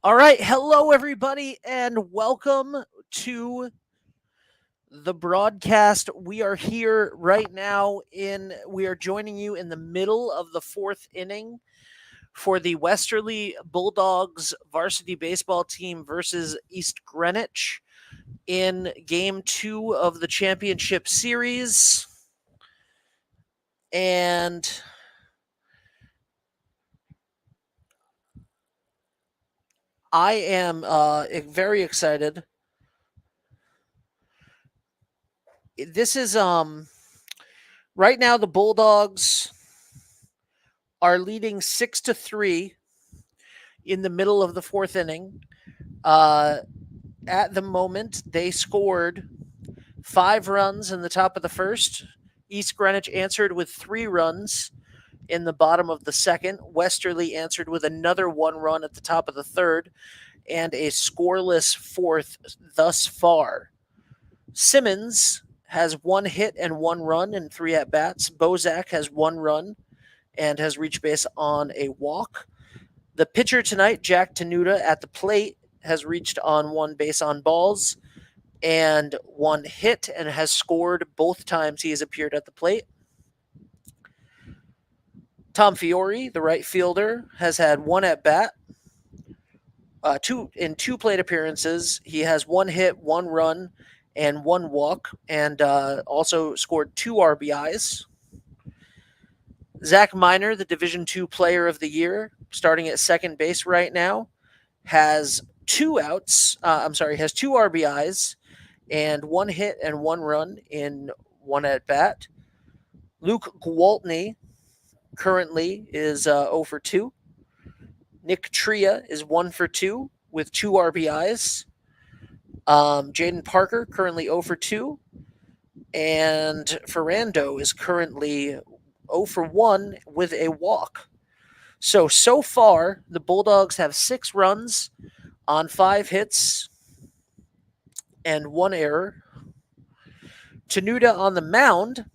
All right. Hello, everybody, and welcome to the broadcast. We are here right now we are joining you in the middle of the fourth inning for the Westerly Bulldogs varsity baseball team versus East Greenwich in game 2 of the championship series. And I am very excited. This is right now the Bulldogs are leading 6-3 in the middle of the fourth inning. Uh, at the moment, they scored 5 runs in the top of the first. East Greenwich answered with 3 runs in the bottom of the second. Westerly answered with another 1 run at the top of the third, and a scoreless fourth thus far. Simmons has 1 hit and 1 run in 3 at bats. Bozak has 1 run and has reached base on a walk. The pitcher tonight, Jack Tenuta, at the plate, has reached on 1 base on balls and 1 hit and has scored both times he has appeared at the plate. Tom Fiore, the right fielder, has had 1 at bat. Two plate appearances. He has 1 hit, 1 run, and 1 walk, and also scored 2 RBIs. Zach Miner, the Division II Player of the Year, starting at second base right now, has 2 outs. Has 2 RBIs and 1 hit and 1 run in 1 at bat. Luke Gwaltney currently is 0 for 2. Nick Tria is 1 for 2 with 2 RBIs. Jaden Parker currently 0 for 2. And Ferrando is currently 0 for 1 with a walk. So far, the Bulldogs have 6 runs on 5 hits and 1 error. Tenuta on the mound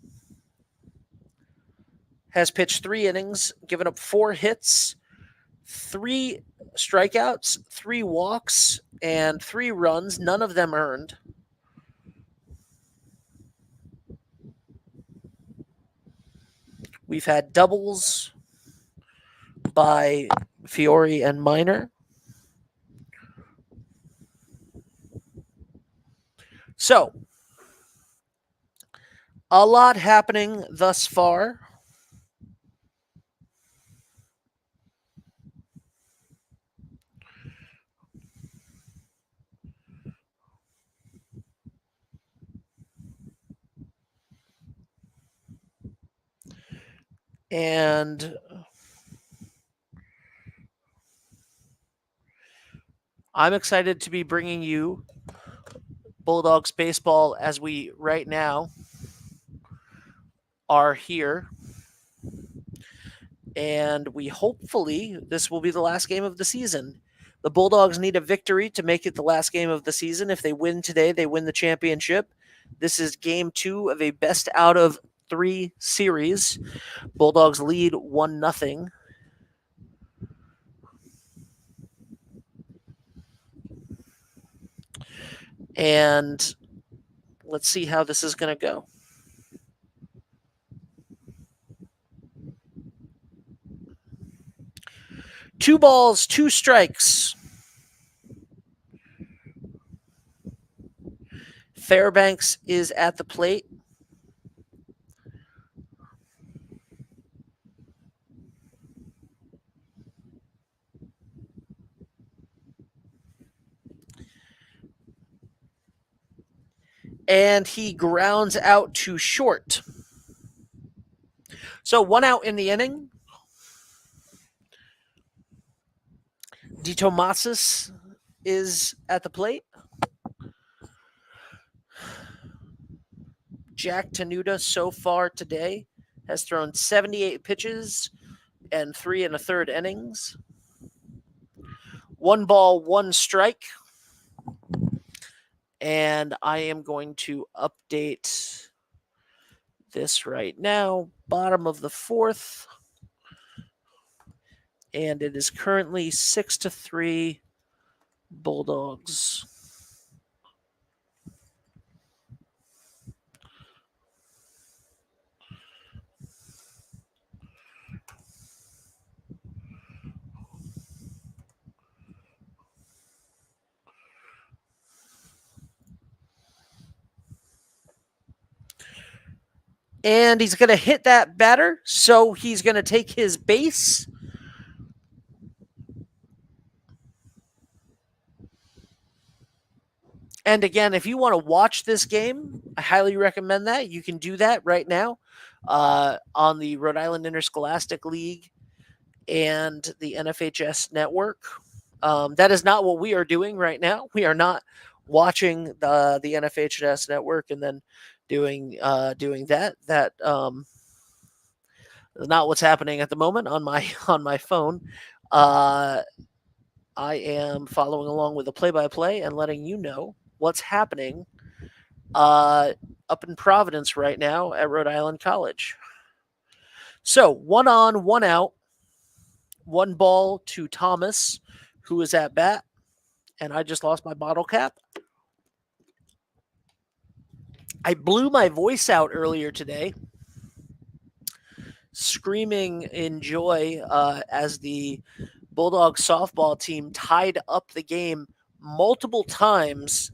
has pitched 3 innings, given up 4 hits, 3 strikeouts, 3 walks, and 3 runs, none of them earned. We've had doubles by Fiore and Miner. So, a lot happening thus far. And I'm excited to be bringing you Bulldogs baseball as we right now are here. And hopefully this will be the last game of the season. The Bulldogs need a victory to make it the last game of the season. If they win today, they win the championship. This is game 2 of a best out of 3 series. Bulldogs lead 1-0. And let's see how this is going to go. Two balls, 2 strikes. Fairbanks is at the plate. And he grounds out to short. So 1 out in the inning. DeTomasis is at the plate. Jack Tenuta so far today has thrown 78 pitches and 3 1/3 innings. 1 ball, 1 strike. And I am going to update this right now. Bottom of the 4th. And it is currently 6-3 Bulldogs. And he's going to hit that batter, so he's going to take his base. And again, if you want to watch this game, I highly recommend that. You can do that right now on the Rhode Island Interscholastic League and the NFHS network. That is not what we are doing right now. We are not watching the NFHS network and then doing that. That is not what's happening at the moment on my phone. I am following along with the play-by-play and letting you know what's happening up in Providence right now at Rhode Island College. So 1 on, 1 out, 1 ball to Thomas, who is at bat, and I just lost my bottle cap. I blew my voice out earlier today, screaming in joy as the Bulldog softball team tied up the game multiple times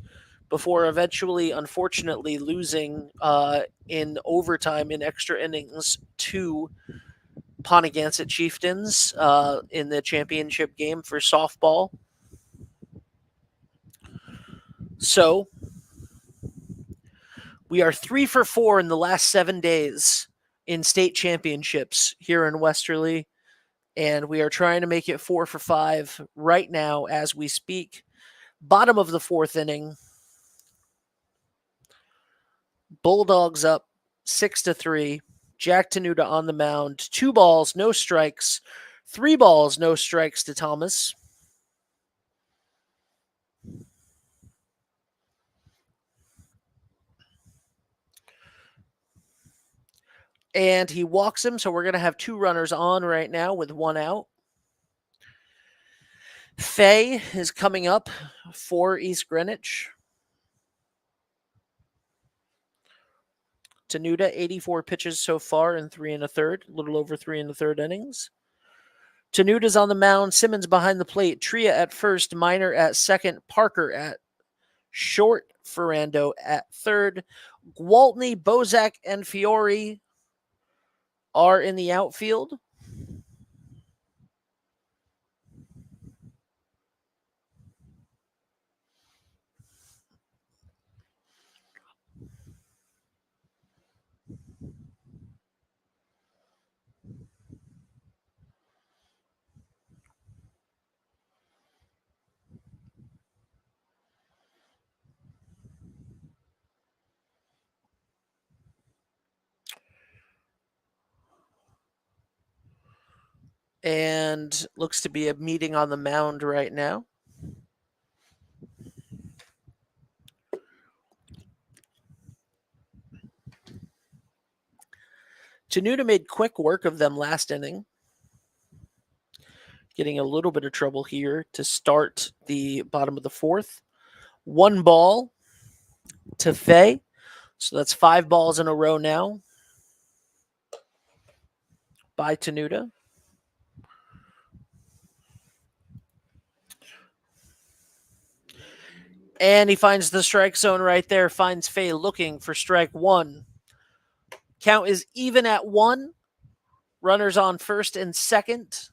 before eventually, unfortunately, losing in overtime in extra innings to Pontiac Chieftains in the championship game for softball. So we are 3 for 4 in the last 7 days in state championships here in Westerly, and we are trying to make it 4 for 5 right now as we speak. Bottom of the 4th inning. Bulldogs up 6-3. Jack Tenuta on the mound. 2 balls, no strikes. 3 balls, no strikes to Thomas. And he walks him, so we're going to have 2 runners on right now with 1 out. Faye is coming up for East Greenwich. Tenuta, 84 pitches so far in 3 1/3, a little over 3 1/3 innings. Tenuta's on the mound. Simmons behind the plate. Tria at first. Minor at second. Parker at short. Ferrando at third. Gwaltney, Bozak, and Fiore are in the outfield. And looks to be a meeting on the mound right now. Tenuta made quick work of them last inning. Getting a little bit of trouble here to start the bottom of the 4th. 1 ball to Faye. So that's 5 balls in a row now by Tenuta. And he finds the strike zone right there, finds Faye looking for strike 1. Count is even at 1. Runners on first and second.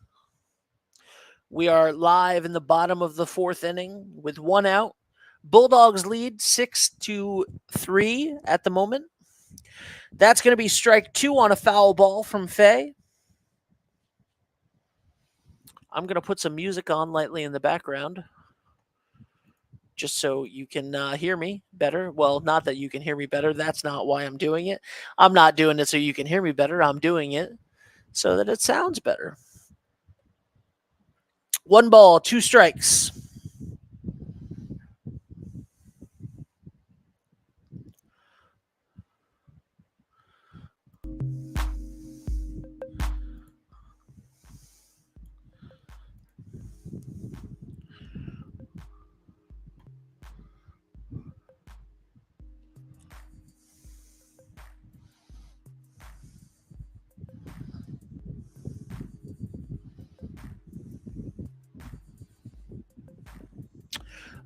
We are live in the bottom of the 4th inning with 1 out. Bulldogs lead 6-3 at the moment. That's going to be strike 2 on a foul ball from Faye. I'm going to put some music on lightly in the background just so you can hear me better. Well, not that you can hear me better. That's not why I'm doing it. I'm not doing it so you can hear me better. I'm doing it so that it sounds better. 1 ball, 2 strikes.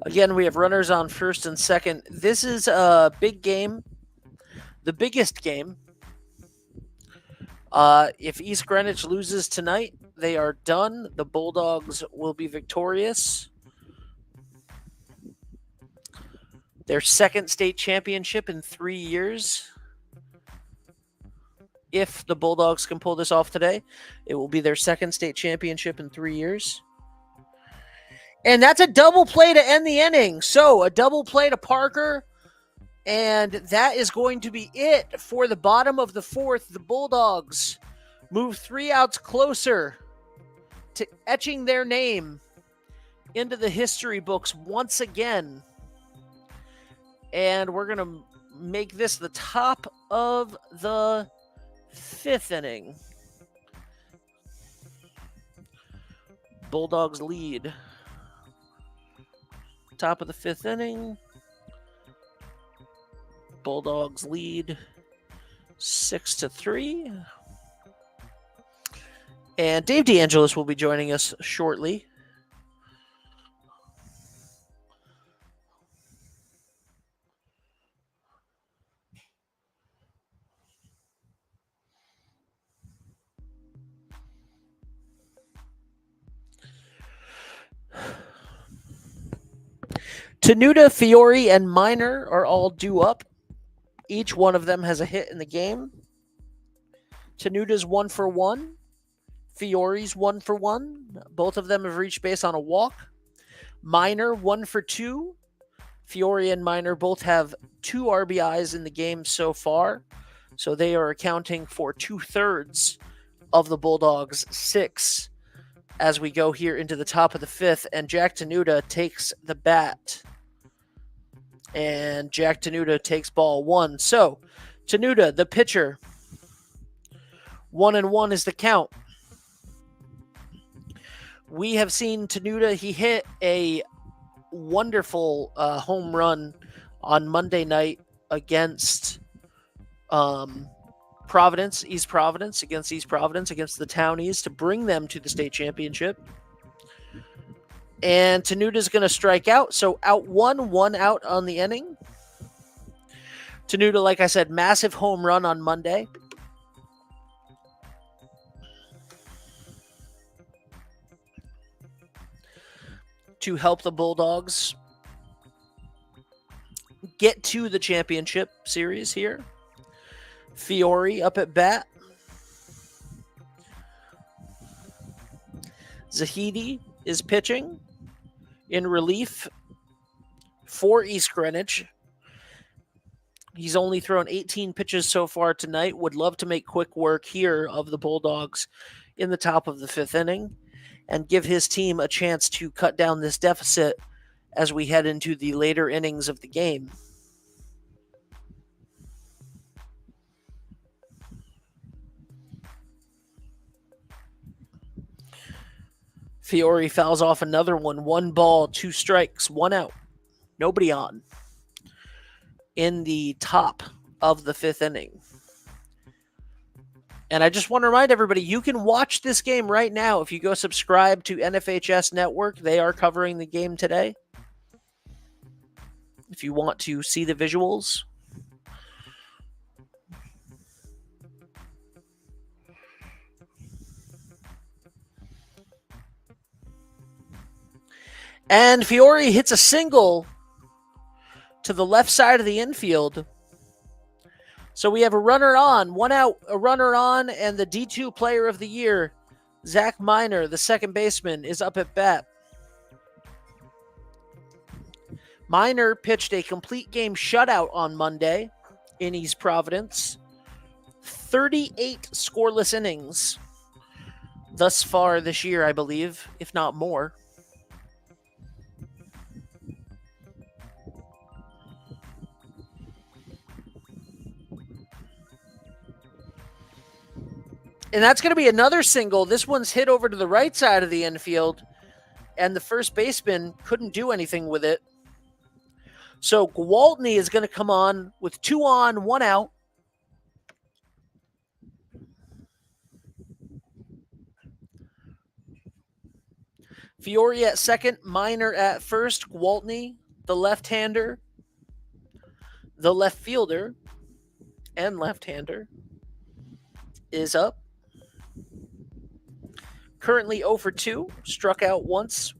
Again, we have runners on first and second. This is a big game, the biggest game. If East Greenwich loses tonight, they are done. The Bulldogs will be victorious. Their second state championship in 3 years. If the Bulldogs can pull this off today, it will be their second state championship in 3 years. And that's a double play to end the inning. So a double play to Parker. And that is going to be it for the bottom of the fourth. The Bulldogs move 3 outs closer to etching their name into the history books once again. And we're going to make this the top of the 5th inning. Bulldogs lead. Top of the 5th inning. Bulldogs lead 6-3. And Dave DeAngelis will be joining us shortly. Tenuta, Fiore, and Minor are all due up. Each one of them has a hit in the game. Tenuta's 1 for 1. Fiore's 1 for 1. Both of them have reached base on a walk. Minor 1 for 2. Fiore and Minor both have 2 RBIs in the game so far. So they are accounting for 2/3 of the Bulldogs' 6 as we go here into the top of the 5th. And Jack Tenuta takes the bat. And Jack Tenuta takes ball 1. So Tenuta, the pitcher, 1-1 is the count. We have seen Tenuta. He hit a wonderful home run on Monday night against Providence, against the Townies to bring them to the state championship. And Tenuta's going to strike out. So out 1 out on the inning. Tenuta, like I said, massive home run on Monday. To help the Bulldogs get to the championship series here. Fiore up at bat. Zahidi is pitching in relief for East Greenwich. He's only thrown 18 pitches so far tonight. Would love to make quick work here of the Bulldogs in the top of the 5th inning and give his team a chance to cut down this deficit as we head into the later innings of the game. Fiore fouls off another one. 1 ball, 2 strikes, 1 out. Nobody on in the top of the 5th inning. And I just want to remind everybody, you can watch this game right now. If you go subscribe to NFHS Network, they are covering the game today. If you want to see the visuals. And Fiore hits a single to the left side of the infield. So we have a runner on, 1 out, a runner on, and the D2 player of the year, Zach Minor, the second baseman, is up at bat. Minor pitched a complete game shutout on Monday in East Providence. 38 scoreless innings thus far this year, I believe, if not more. And that's going to be another single. This one's hit over to the right side of the infield, and the first baseman couldn't do anything with it. So Gwaltney is going to come on with 2 on, 1 out. Fiore at second, Minor at first, Gwaltney, the left-hander, the left fielder, and left-hander, is up. Currently 0 for 2, struck out once.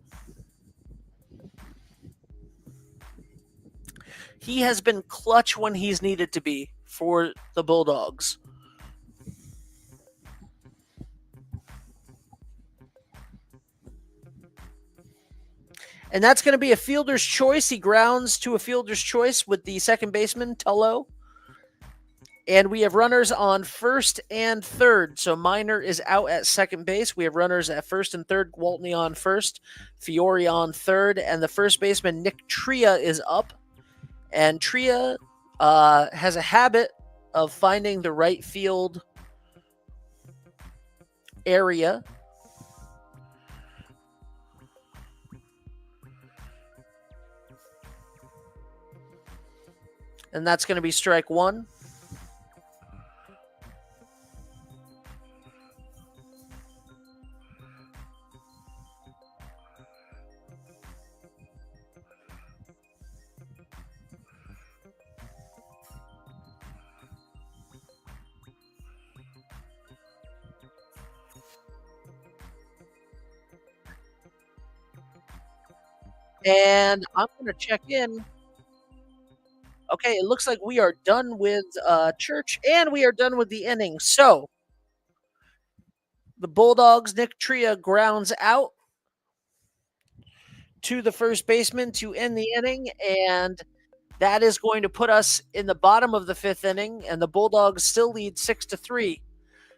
He has been clutch when he's needed to be for the Bulldogs. And that's going to be a fielder's choice. He grounds to a fielder's choice with the second baseman, Tullo. And we have runners on first and third. So Minor is out at second base. We have runners at first and third. Gwaltney on first, Fiore on third, and the first baseman, Nick Tria, is up. And Tria has a habit of finding the right field area. And that's going to be strike one. And I'm going to check in. Okay, it looks like we are done with Church, and we are done with the inning. So the Bulldogs, Nick Tria grounds out to the first baseman to end the inning, and that is going to put us in the bottom of the fifth inning, and the Bulldogs still lead 6-3.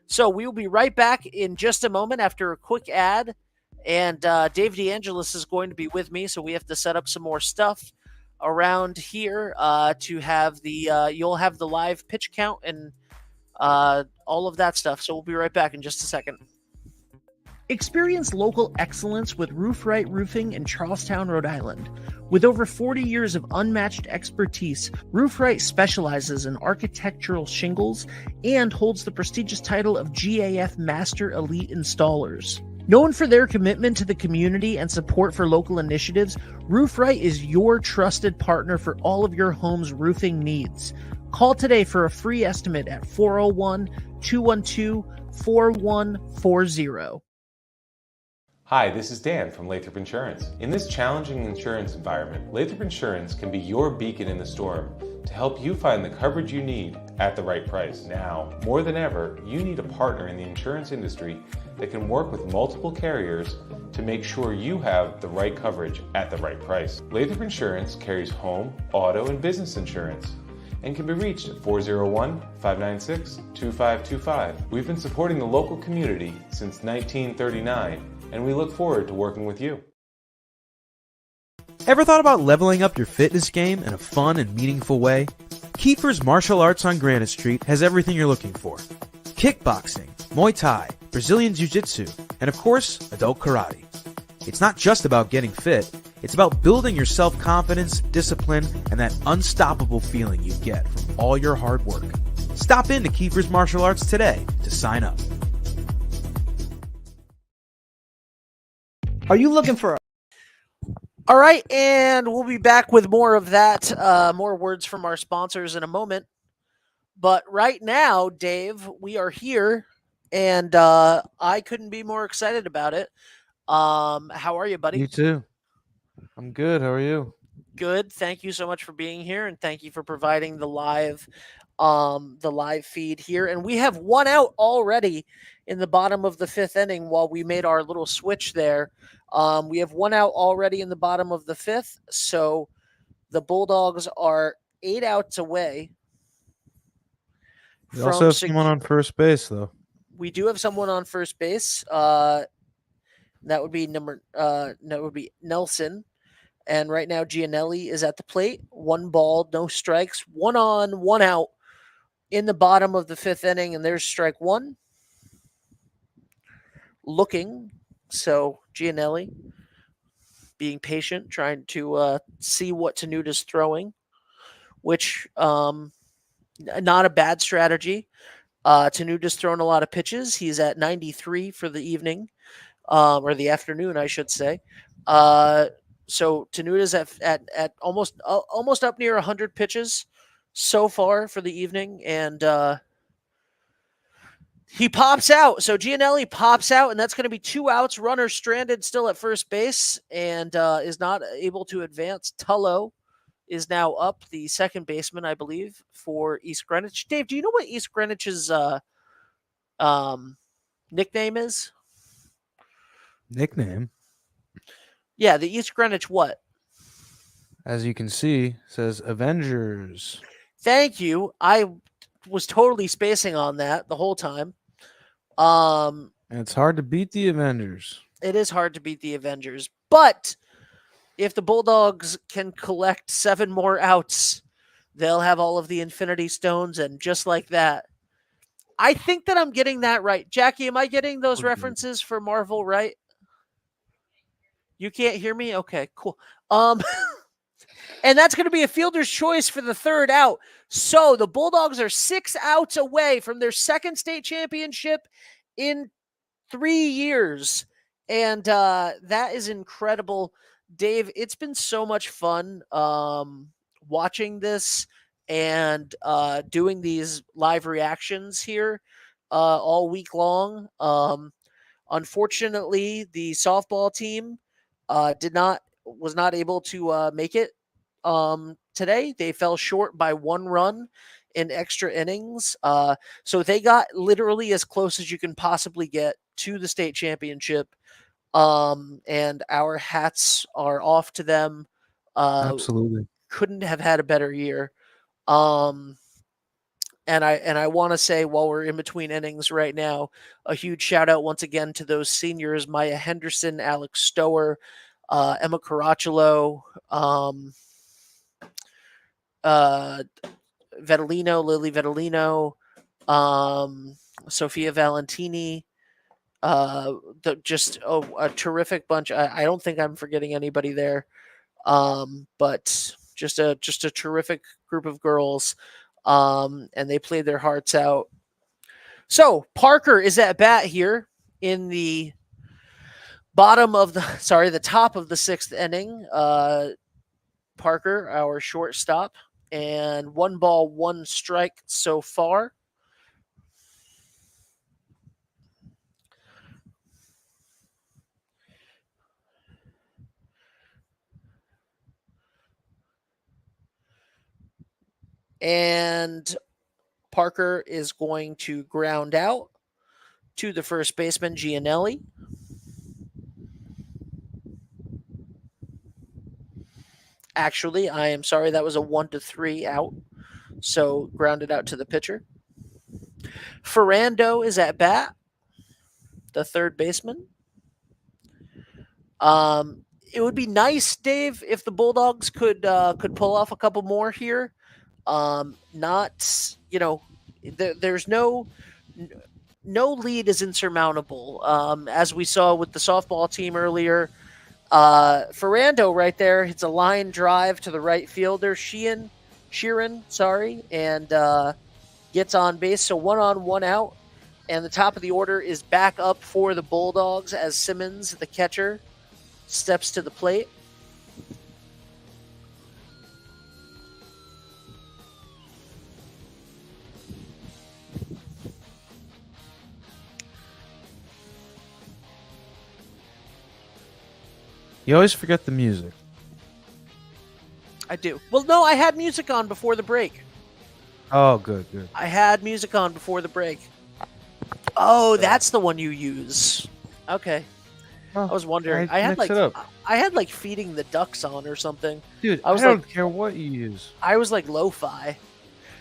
So we will be right back in just a moment after a quick ad, and Dave DeAngelis is going to be with me, so we have to set up some more stuff around here to have the you'll have the live pitch count and all of that stuff. So we'll be right back in just a second. Experience local excellence with Roofright Roofing in Charlestown, Rhode Island. With over 40 years of unmatched expertise, Roofright specializes in architectural shingles and holds the prestigious title of GAF Master Elite Installers. Known for their commitment to the community and support for local initiatives, Roofright is your trusted partner for all of your home's roofing needs. Call today for a free estimate at 401-212-4140. Hi, this is Dan from Lathrop Insurance. In this challenging insurance environment, Lathrop Insurance can be your beacon in the storm to help you find the coverage you need at the right price. Now, more than ever, you need a partner in the insurance industry that can work with multiple carriers to make sure you have the right coverage at the right price. Lathrop Insurance carries home, auto, and business insurance and can be reached at 401-596-2525. We've been supporting the local community since 1939, and we look forward to working with you. Ever thought about leveling up your fitness game in a fun and meaningful way? Kiefer's Martial Arts on Granite Street has everything you're looking for. Kickboxing, Muay Thai, Brazilian Jiu-Jitsu, and of course, adult karate. It's not just about getting fit, it's about building your self-confidence, discipline, and that unstoppable feeling you get from all your hard work. Stop into Kiefer's Martial Arts today to sign up. Are you looking for All right, and we'll be back with more of that, more words from our sponsors in a moment. But right now, Dave, we are here, and I couldn't be more excited about it. How are you, buddy? You too. I'm good. How are you? Good. Thank you so much for being here, and thank you for providing the live feed here. And we have one out already in the bottom of the fifth inning while we made our little switch there. We have one out already in the bottom of the fifth, so the Bulldogs are 8 outs away. We also have someone on first base, though. We do have someone on first base. That would be Nelson. And right now, Gianelli is at the plate. 1 ball, no strikes. 1 on, 1 out in the bottom of the fifth inning. And there's strike 1. Looking. So Gianelli being patient, trying to see what Tenuta's throwing, which not a bad strategy. Tenuta's thrown a lot of pitches. He's at 93 for the evening. or the afternoon, I should say. So Tenuda's at almost up near 100 pitches so far for the evening, and he pops out. So Gianelli pops out, and that's going to be 2 outs. Runner stranded still at first base, and is not able to advance. Tullo is now up, the second baseman, I believe, for East Greenwich. Dave, do you know what East Greenwich's nickname is? Nickname, Yeah, the East Greenwich what? as you can see, says Avengers. Thank you. I was totally spacing on that the whole time. And it's hard to beat the Avengers. It is hard to beat the Avengers, but if the Bulldogs can collect 7 more outs, they'll have all of the Infinity Stones, and just like that, I think that I'm getting that right. Jackie, am I getting those Okay. references for Marvel right? You can't hear me? Okay, cool. And that's going to be a fielder's choice for the 3rd out. So the Bulldogs are 6 outs away from their 2nd state championship in 3 years. And that is incredible. Dave, it's been so much fun watching this and doing these live reactions here all week long. Unfortunately, the softball team was not able to make it today. They fell short by 1 run in extra innings. So they got literally as close as you can possibly get to the state championship. And our hats are off to them. Absolutely. Couldn't have had a better year. And I want to say, while we're in between innings right now, a huge shout out once again to those seniors: Maya Henderson, Alex Stower, Emma Caracciolo, Vettelino, Lily Vettelino, Sophia Valentini. Just a terrific bunch. I don't think I'm forgetting anybody there, but just a terrific group of girls, and they played their hearts out. So Parker is at bat here in the the top of the 6th inning. Parker, our shortstop, and 1 ball, 1 strike so far. And Parker is going to ground out to the first baseman, Gianelli. Actually, I am sorry, that was a 1-3 out. So grounded out to the pitcher. Ferrando is at bat, the 3rd baseman. It would be nice, Dave, if the Bulldogs could pull off a couple more here. Not, there's no lead is insurmountable. As we saw with the softball team earlier, Ferrando right there hits a line drive to the right fielder, Sheeran, and gets on base. So 1 on, 1 out, and the top of the order is back up for the Bulldogs as Simmons, the catcher, steps to the plate. You always forget the music. I do. Well, no, I had music on before the break. Oh, good, good. I had music on before the break. Oh, that's the one you use. Okay. Oh, I was wondering. I had mix it up. like feeding the ducks on or something. Dude, I was I don't like- care what you use. I was like lo-fi.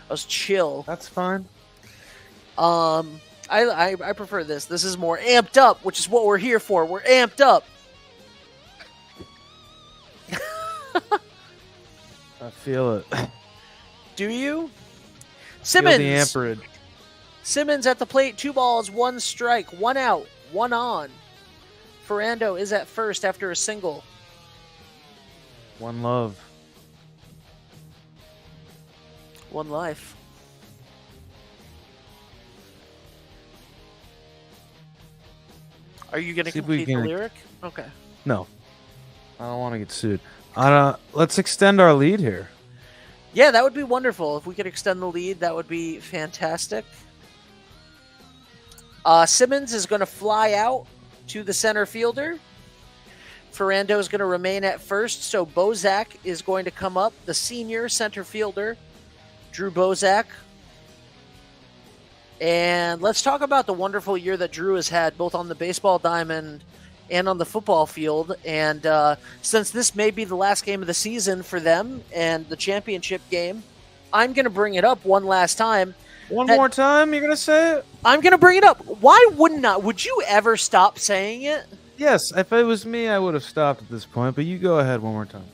I was chill. That's fine. I prefer this. This is more amped up, which is what we're here for. We're amped up. I feel it. Do you? Feel Simmons. the amperage. Simmons at the plate, 2 balls, 1 strike, 1 out, 1 on. Ferrando is at first after a single. One love. 1 life. Are you going to See if we complete the can- lyric? Okay. No, I don't want to get sued. Let's extend our lead here. Yeah, that would be wonderful. If we could extend the lead, that would be fantastic. Simmons is going to fly out to the center fielder. Ferrando is going to remain at first, so Bozak is going to come up, the senior center fielder, Drew Bozak. And let's talk about the wonderful year that Drew has had, both on the baseball diamond and on the football field. And since this may be the last game of the season for them and the championship game, I'm going to bring it up one last time. One more time, you're gonna say it? I'm going to bring it up. Why wouldn't I? Would you ever stop saying it? Yes. If it was me, I would have stopped at this point. But you go ahead one more time.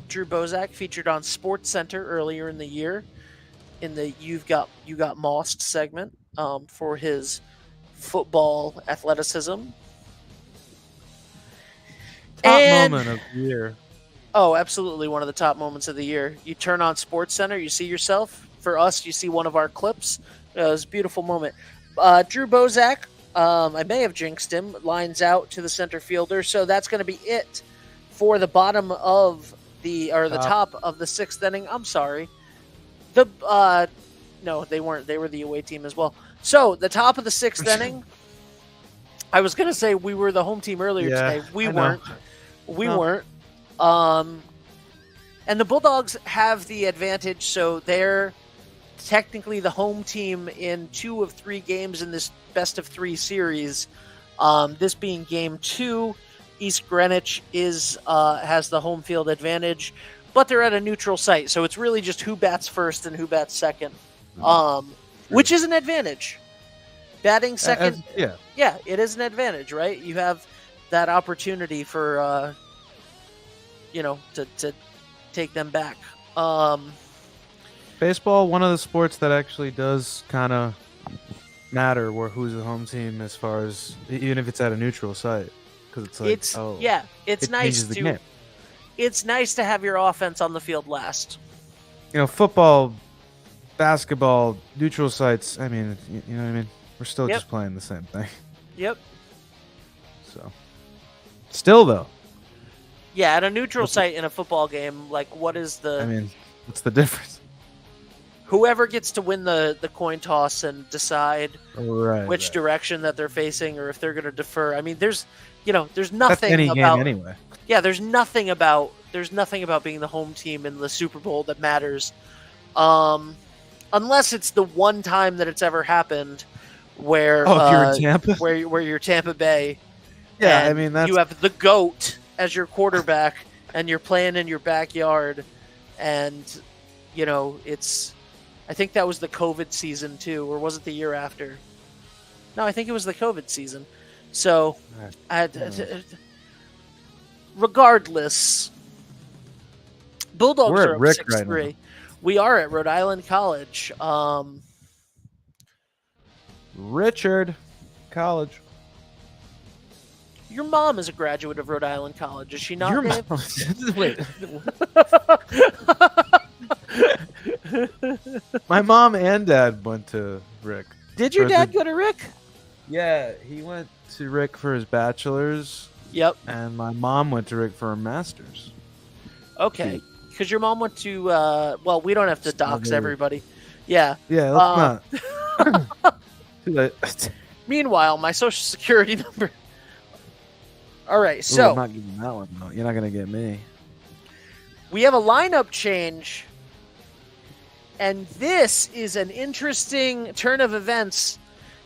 Drew Bozak featured on Sports Center earlier in the year in the You Got Mossed segment for his football athleticism. Top moment of the year. Oh, absolutely one of the top moments of the year. You turn on Sports Center, you see yourself. For us, you see one of our clips. It was a beautiful moment. Drew Bozak, I may have jinxed him, lines out to the center fielder. So that's going to be it for the bottom of the top of the sixth inning. I'm sorry. No, they weren't. They were the away team as well. So the top of the sixth inning. I was going to say we were the home team earlier today. We weren't. We weren't. And the Bulldogs have the advantage, so they're technically the home team in 2 of 3 games in this best of 3 series. This being game 2, East Greenwich has the home field advantage, but they're at a neutral site, so it's really just who bats first and who bats second, which is an advantage. Batting second, yeah, it is an advantage, right? You have that opportunity for to take them back. Baseball, one of the sports that actually does kind of matter where who's the home team as far as even if it's at a neutral site, because it's like it's nice to it's nice to have your offense on the field last. Football, basketball, neutral sites. I mean, you know what I mean. We're still just playing the same thing. Yep. So, still though. Yeah, at a neutral site in a football game, like what's the difference? Whoever gets to win the coin toss and decide which direction that they're facing or if they're going to defer. I mean, there's nothing That's any about game anyway. Yeah, there's nothing about being the home team in the Super Bowl that matters. Unless it's the one time that it's ever happened where if you're in Tampa, where you're Tampa Bay. Yeah, I mean you have the GOAT as your quarterback and you're playing in your backyard, and I think that was the COVID season too, or was it the year after? No, I think it was the COVID season. So, regardless, Bulldogs We're at are up Rick 6-3. right now. We are at Rhode Island College. Richard College. Your mom is a graduate of Rhode Island College, is she not? Your Dave? mom. Wait. My mom and dad went to Rick. Did your dad go to Rick? Yeah, he went to Rick for his bachelor's. Yep. And my mom went to Rick for her master's. Okay. Because your mom went to, we don't have to dox everybody. Yeah. Yeah, let's not. Too late. Meanwhile, my social security number. All right, so I'm not giving that one. No, you're not going to get me. We have a lineup change, and this is an interesting turn of events.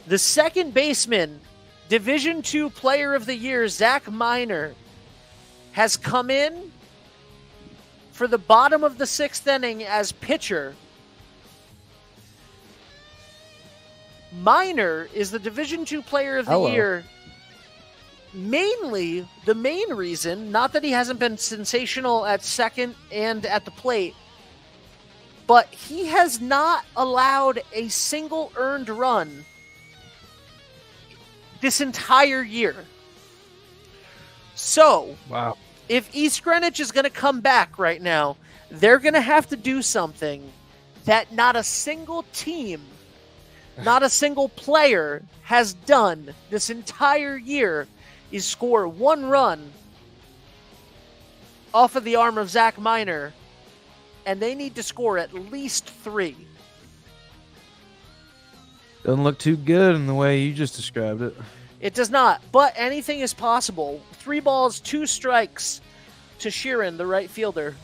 The second baseman, Division II Player of the Year, Zach Miner, has come in for the bottom of the 6th inning as pitcher. Miner is the Division II Player of the Year. Mainly, the main reason, not that he hasn't been sensational at second and at the plate, but he has not allowed a single earned run this entire year. So, wow. If East Greenwich is going to come back right now, they're going to have to do something that not a single team not a single player has done this entire year is score 1 run off of the arm of Zach Miner, and they need to score at least 3. Doesn't look too good in the way you just described it. It does not, but anything is possible. 3 balls, 2 strikes to Sheeran, the right fielder.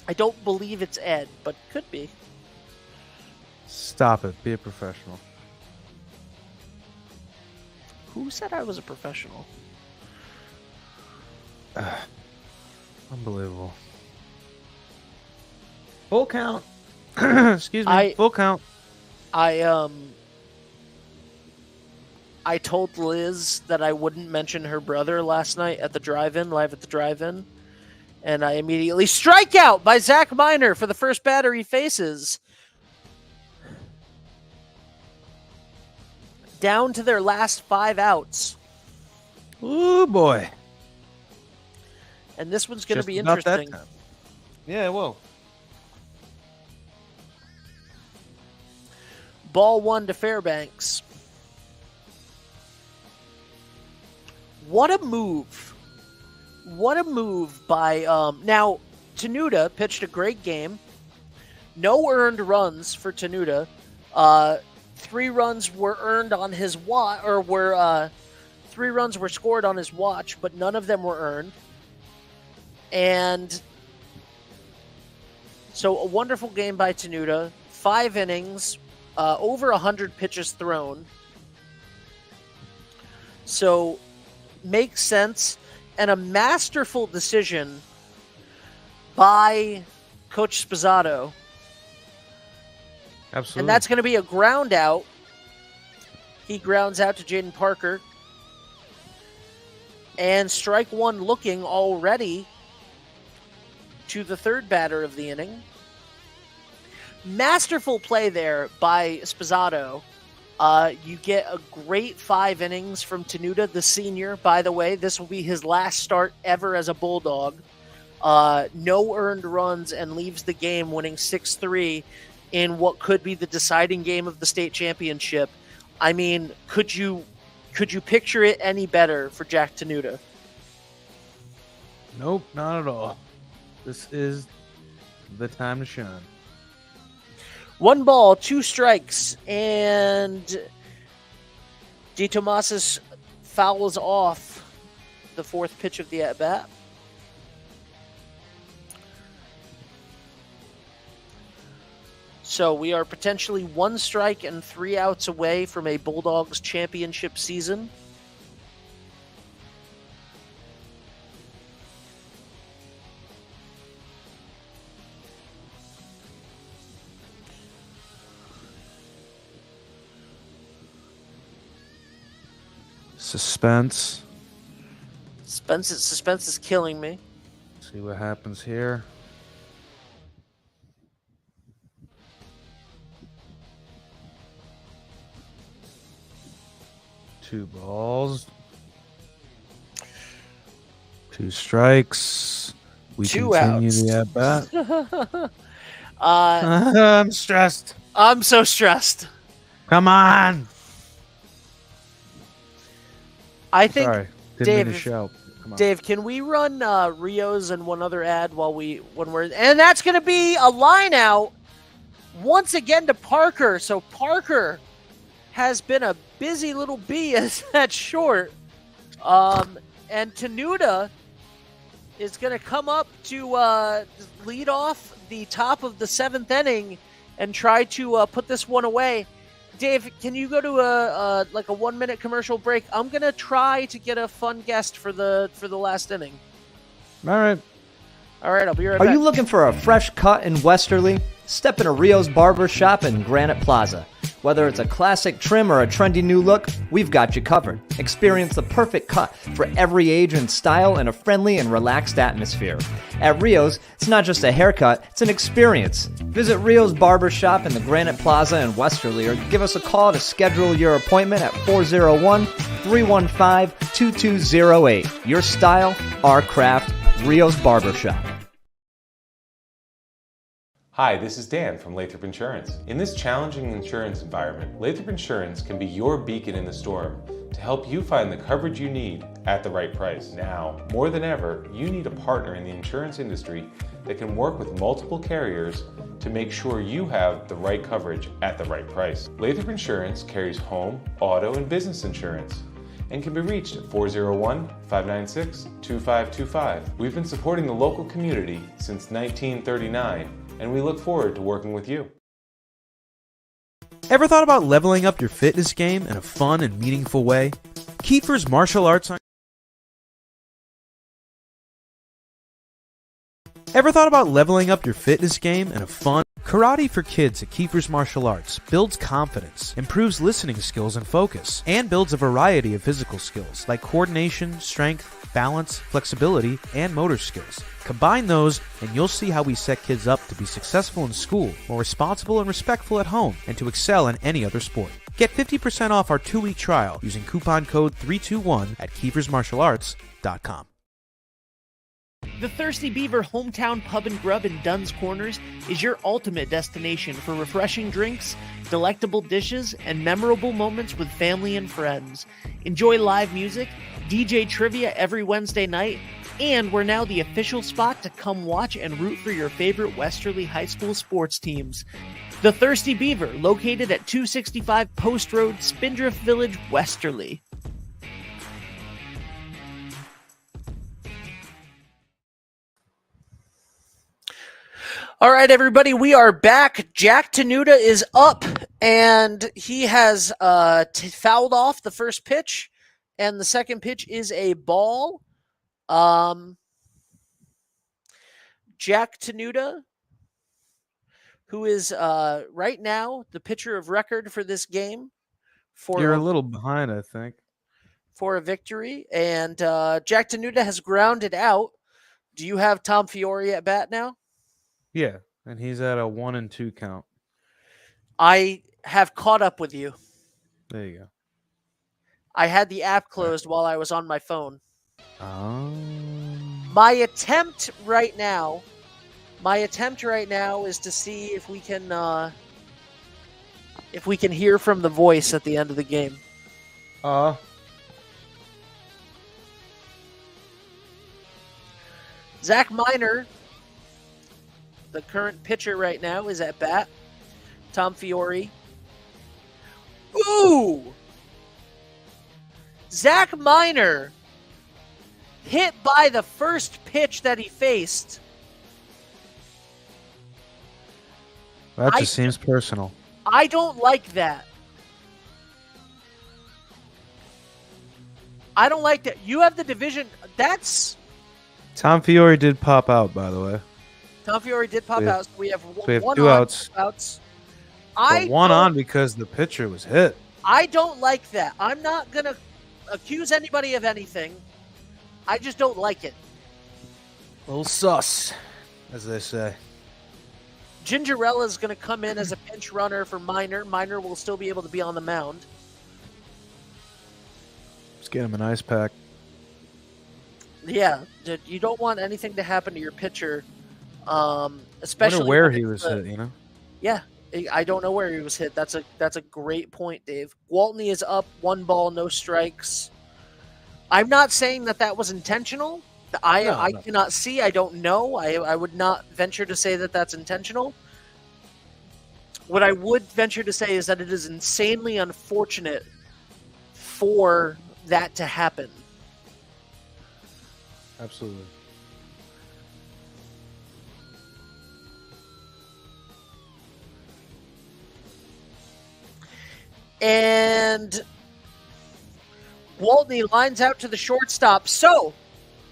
I don't believe it's Ed, but could be. Stop it. Be a professional. Who said I was a professional? Unbelievable. Full count. Excuse me. Full count. I told Liz that I wouldn't mention her brother last night at the drive-in, live at the drive-in, and I immediately strike out by Zach Miner for the first batter he faces. Down to their last 5 outs. Ooh, boy. And this one's going to Just be about that interesting. time. Yeah, well. Ball 1 to Fairbanks. What a move. What a move by... now, Tenuta pitched a great game. No earned runs for Tenuta. 3 runs were earned on his watch, or were 3 runs were scored on his watch, but none of them were earned. And so a wonderful game by Tenuta. 5 innings, over 100 pitches thrown. So makes sense, and a masterful decision by Coach Sposato. Absolutely. And that's going to be a ground out. He grounds out to Jaden Parker. And strike 1 looking already to the 3rd batter of the inning. Masterful play there by Sposato. You get a great 5 innings from Tenuta, the senior. By the way, this will be his last start ever as a Bulldog. No earned runs, and leaves the game winning 6-3 in what could be the deciding game of the state championship. I mean, could you picture it any better for Jack Tenuta? Nope, not at all. This is the time to shine. 1 ball, 2 strikes, and DeTomasis fouls off the 4th pitch of the at-bat. So we are potentially 1 strike and 3 outs away from a Bulldogs championship season. Suspense. Suspense is killing me. See what happens here. Two balls. 2 strikes. We 2 continue outs. the at-bat. Uh, I'm stressed. I'm so stressed. Come on. I think, Sorry. Didn't mean to Dave, shout. Come on. Dave, can we run Rios and one other ad and that's going to be a line out once again to Parker. So Parker has been a busy little bee at short. And Tenuta is going to come up to lead off the top of the 7th inning and try to put this one away. Dave, can you go to a 1-minute commercial break? I'm going to try to get a fun guest for the last inning. All right. All right, I'll be right Are back. you looking for a fresh cut in Westerly? Step into Rio's Barber Shop in Granite Plaza. Whether it's a classic trim or a trendy new look, we've got you covered. Experience the perfect cut for every age and style in a friendly and relaxed atmosphere. At Rio's, it's not just a haircut, it's an experience. Visit Rio's Barber Shop in the Granite Plaza in Westerly or give us a call to schedule your appointment at 401-315-2208. Your style, our craft, Rio's Barber Shop. Hi, this is Dan from Lathrop Insurance. In this challenging insurance environment, Lathrop Insurance can be your beacon in the storm to help you find the coverage you need at the right price. Now, more than ever, you need a partner in the insurance industry that can work with multiple carriers to make sure you have the right coverage at the right price. Lathrop Insurance carries home, auto, and business insurance and can be reached at 401-596-2525. We've been supporting the local community since 1939, and we look forward to working with you. Ever thought about leveling up your fitness game in a fun and meaningful way? Kiefer's Martial Arts on Ever thought about leveling up your fitness game in a fun Karate for Kids at Kiefer's Martial Arts builds confidence, improves listening skills and focus, and builds a variety of physical skills like coordination, strength, balance, flexibility, and motor skills. Combine those and you'll see how we set kids up to be successful in school, more responsible and respectful at home, and to excel in any other sport. Get 50% off our 2-week trial using coupon code 321 at KiefersMartialArts.com. The Thirsty Beaver Hometown Pub and Grub in Dunn's Corners is your ultimate destination for refreshing drinks, delectable dishes, and memorable moments with family and friends. Enjoy live music, DJ trivia every Wednesday night, and we're now the official spot to come watch and root for your favorite Westerly High School sports teams. The Thirsty Beaver, located at 265 Post Road, Spindrift Village, Westerly. All right, everybody, we are back. Jack Tenuta is up, and he has fouled off the first pitch, and the second pitch is a ball. Jack Tenuta, who is right now the pitcher of record for this game, You're a little behind, I think. for a victory, and Jack Tenuta has grounded out. Do you have Tom Fiore at bat now? Yeah, and he's at a 1-2 count. I have caught up with you. There you go. I had the app closed while I was on my phone. Oh. My attempt right now is to see if we can hear from the voice at the end of the game. Zach Miner, the current pitcher right now, is at bat. Tom Fiore. Ooh! Zach Miner hit by the first pitch that he faced. That just seems personal. I don't like that. I don't like that. You have the division. That's... Tom Fiore did pop out, by the way. Tom Fiore did pop out. So we have one two on, outs. 2 outs. But one on because the pitcher was hit. I don't like that. I'm not going to accuse anybody of anything. I just don't like it. A little sus, as they say. Gingerella is going to come in as a pinch runner for Miner. Miner will still be able to be on the mound. Let's get him an ice pack. Yeah, you don't want anything to happen to your pitcher, especially I wonder where when he it's was hit, you know? Yeah, I don't know where he was hit. That's a great point, Dave. Gwaltney is up, 1 ball, no strikes. I'm not saying that was intentional. I cannot see. I don't know. I would not venture to say that that's intentional. What I would venture to say is that it is insanely unfortunate for that to happen. Absolutely. And Gwaltney lines out to the shortstop. So,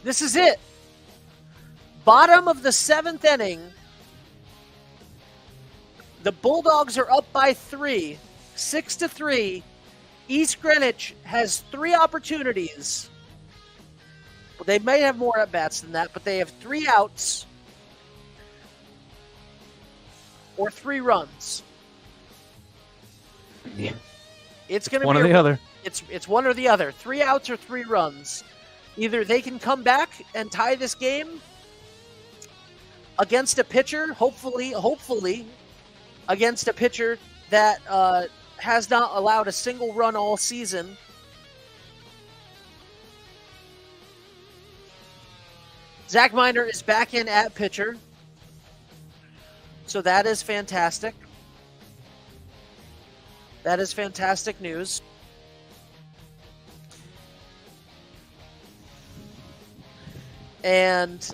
this is it. Bottom of the 7th inning. The Bulldogs are up by 3, 6-3. East Greenwich has 3 opportunities. Well, they may have more at-bats than that, but they have 3 outs or 3 runs. Yeah. It's going to be one or the other. It's one or the other. 3 outs or 3 runs. Either they can come back and tie this game, against a pitcher, hopefully, against a pitcher that has not allowed a single run all season. Zach Miner is back in at pitcher. So that is fantastic. That is fantastic news. And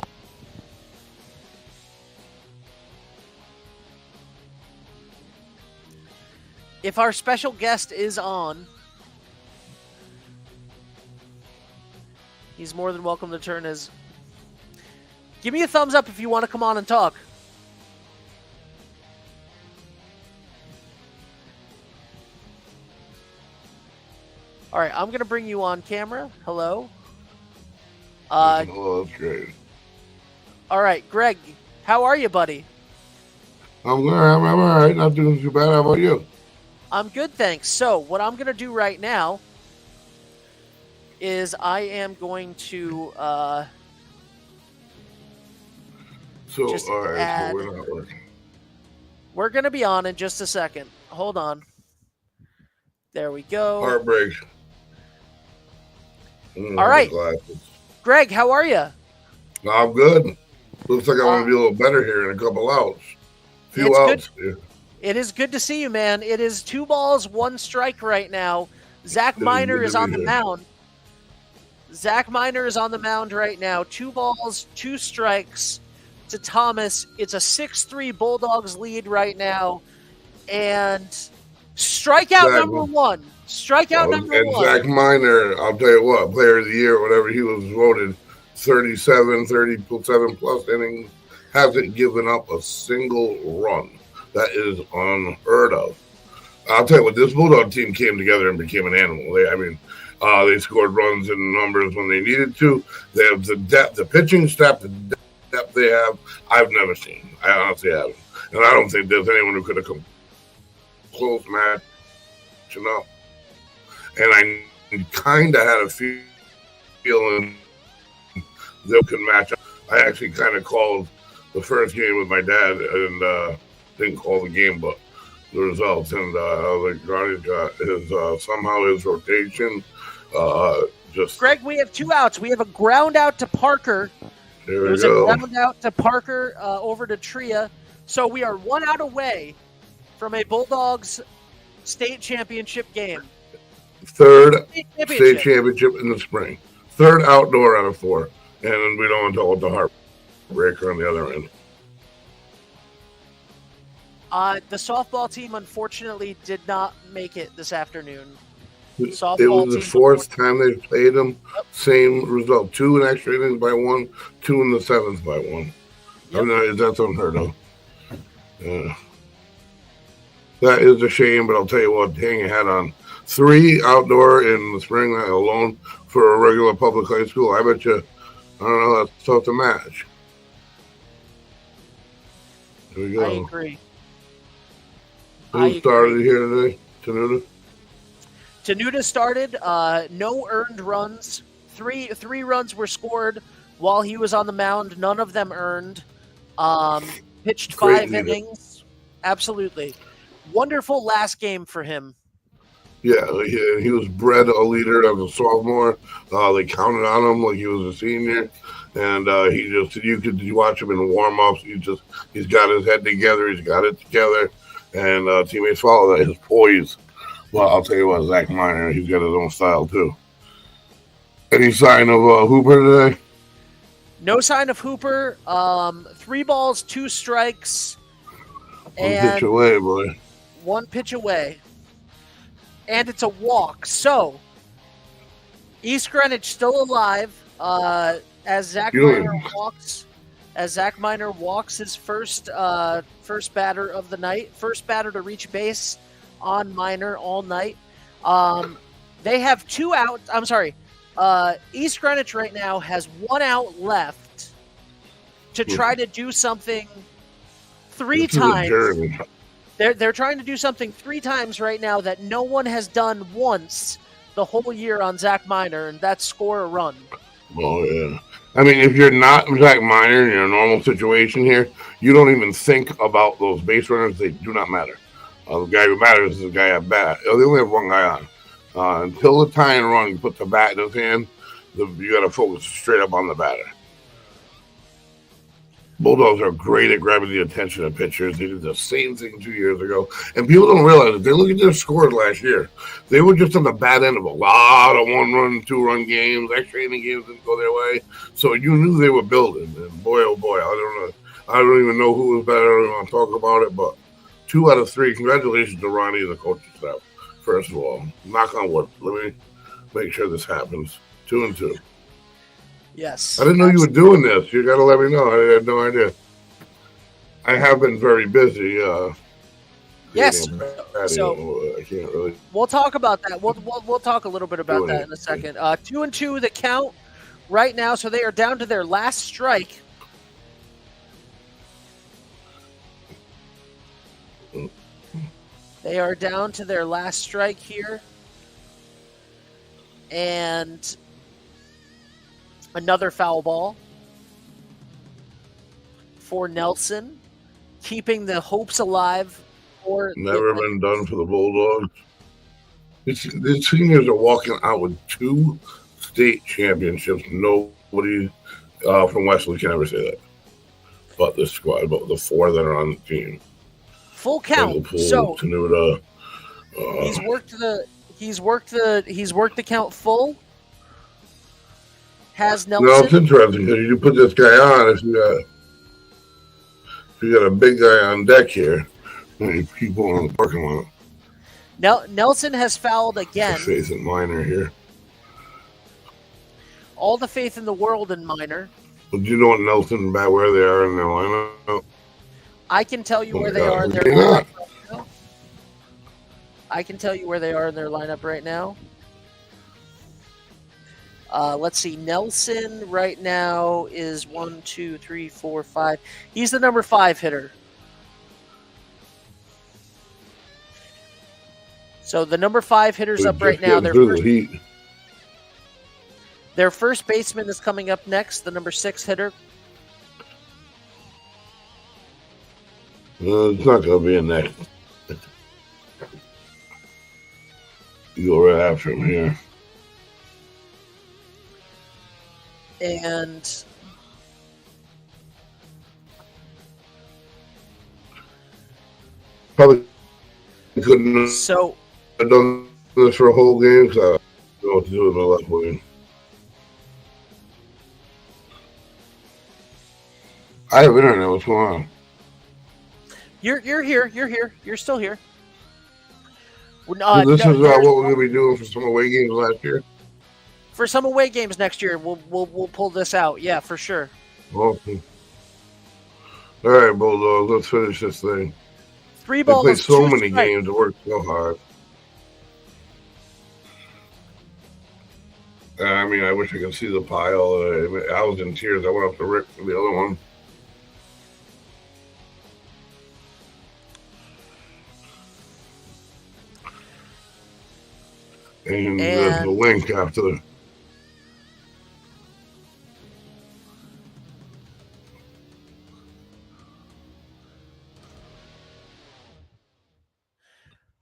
if our special guest is on, he's more than welcome to turn his... Give me a thumbs up if you want to come on and talk. All right, I'm going to bring you on camera. Hello. Oh, that's great. All right, Greg, how are you, buddy? I'm all right. Not doing too bad. How about you? I'm good, thanks. So what I'm going to do right now is I am going to just all right. add... So we're not working. We're going to be on in just a second. Hold on. There we go. Heartbreak. All right. Glasses. Greg, how are you? I'm good. Looks like I'm going to be a little better here in a couple outs. Few It's outs. Here. It is good to see you, man. It is 2 balls, 1 strike right now. Zach Miner is on the mound. Zach Miner is on the mound right now. 2 balls, 2 strikes to Thomas. It's a 6-3 Bulldogs lead right now. And strikeout number 1. Strikeout number 1. And Zach Miner, I'll tell you what, player of the year, whatever he was voted, 37 plus innings, hasn't given up a single run. That is unheard of. I'll tell you what, this Bulldog team came together and became an animal. They scored runs in numbers when they needed to. They have the depth, the pitching staff, the depth they have, I've never seen. I honestly haven't. And I don't think there's anyone who could have come close matching up. And I kind of had a feeling they could match up. I actually kind of called the first game with my dad and didn't call the game, but the results. And Ronnie's got his somehow his rotation. Just Greg, we have 2 outs. We have a ground out to Parker. There we There's go. a ground out to Parker over to Tria. So we are 1 out away from a Bulldogs state championship game. Third state championship in the spring. 3rd outdoor out of 4. And we don't want to talk about the heartbreaker on the other end. The softball team, unfortunately, did not make it this afternoon. It Softball was the team 4th time they played them. Same result. 2 in extra innings by 1, 2 in the 7th by 1. Yep. I mean, that's unheard of. Yeah. That is a shame, but I'll tell you what, hang your hat on. 3 outdoor in the spring alone for a regular public high school. I bet you, I don't know, that's tough to match. Here we go. I agree. Who started here today? Tenuta? Tenuta started. No earned runs. Three runs were scored while he was on the mound. None of them earned. Pitched Great 5 leader. innings. Absolutely. Wonderful last game for him. Yeah, he was bred a leader as a sophomore. They counted on him like he was a senior, and you could watch him in warm-ups. He's got his head together. He's got it together, and teammates follow that. His poise. Well, I'll tell you what, Zach Miner, he's got his own style too. Any sign of Hooper today? No sign of Hooper. 3 balls, 2 strikes, One and pitch away, boy. 1 pitch away. And it's a walk. So, East Greenwich still alive as Zach Good. Miner walks his first batter of the night, first batter to reach base on Miner all night. They have 2 outs. I'm sorry. East Greenwich right now has 1 out left to try to do something 3 This is a times. journey. They're trying to do something 3 times right now that no one has done once the whole year on Zach Miner, and that's score a run. Oh, yeah. I mean, if you're not Zach Minor in a normal situation here, you don't even think about those base runners. They do not matter. The guy who matters is the guy at bat. They only have one guy on. Until the tie and run, you put the bat in his hand, you got to focus straight up on the batter. Bulldogs are great at grabbing the attention of pitchers. They did the same thing 2 years ago. And people don't realize it. They look at their scores last year. They were just on the bad end of a lot of 1-run, 2-run games. Extra inning games didn't go their way. So you knew they were building. And boy, oh boy, I don't even know who was better. I don't even want to talk about it. But 2 out of 3. Congratulations to Ronnie and the coaching staff. First of all, knock on wood. Let me make sure this happens. 2-2. Yes. I didn't know you were doing this. You got to let me know. I had no idea. I have been very busy. Yes. Patio. So I can't really. we'll talk about that. We'll talk a little bit about that in a second. 2-2 the count right now, so they are down to their last strike. They are down to their last strike here. And another foul ball for Nelson, keeping the hopes alive for Never been done for the Bulldogs. The seniors are walking out with 2 state championships. Nobody from Wesley can ever say that. But the squad, but the 4 that are on the team. full count. Liverpool, So Tenuta, he's worked the count full. Has No, Nelson? it's interesting because you put this guy on if you got a big guy on deck here. And people in the parking lot. Nelson has fouled again. Faith in Minor here. All the faith in the world in Minor. But do you know what Nelson about where they are in their lineup? I can tell you Oh where my they God, are in their maybe lineup not. right now. I can tell you where they are in their lineup right now. Let's see. Nelson right now is 1, 2, 3, 4, 5. He's the number 5 hitter. So the number 5 hitter's They're up right just now. getting through the heat. Their first baseman is coming up next, the number 6 hitter. It's not going to be a next. You go right after him here. And Probably couldn't so have done this for a whole game because I don't know what to do with my left wing. I have internet. What's going on? you're here. You're here. You're still here. So this no, is there's- what we're going to be doing for some away games last year. for some away games next year, we'll pull this out. Yeah, for sure. Awesome. All right, Bulldogs, let's finish this thing. 3 They balls. played so 2 many strikes. games. It worked so hard. I mean, I wish I could see the pile. I was in tears. I went up to Rick for the other one. And there's the And- link after the.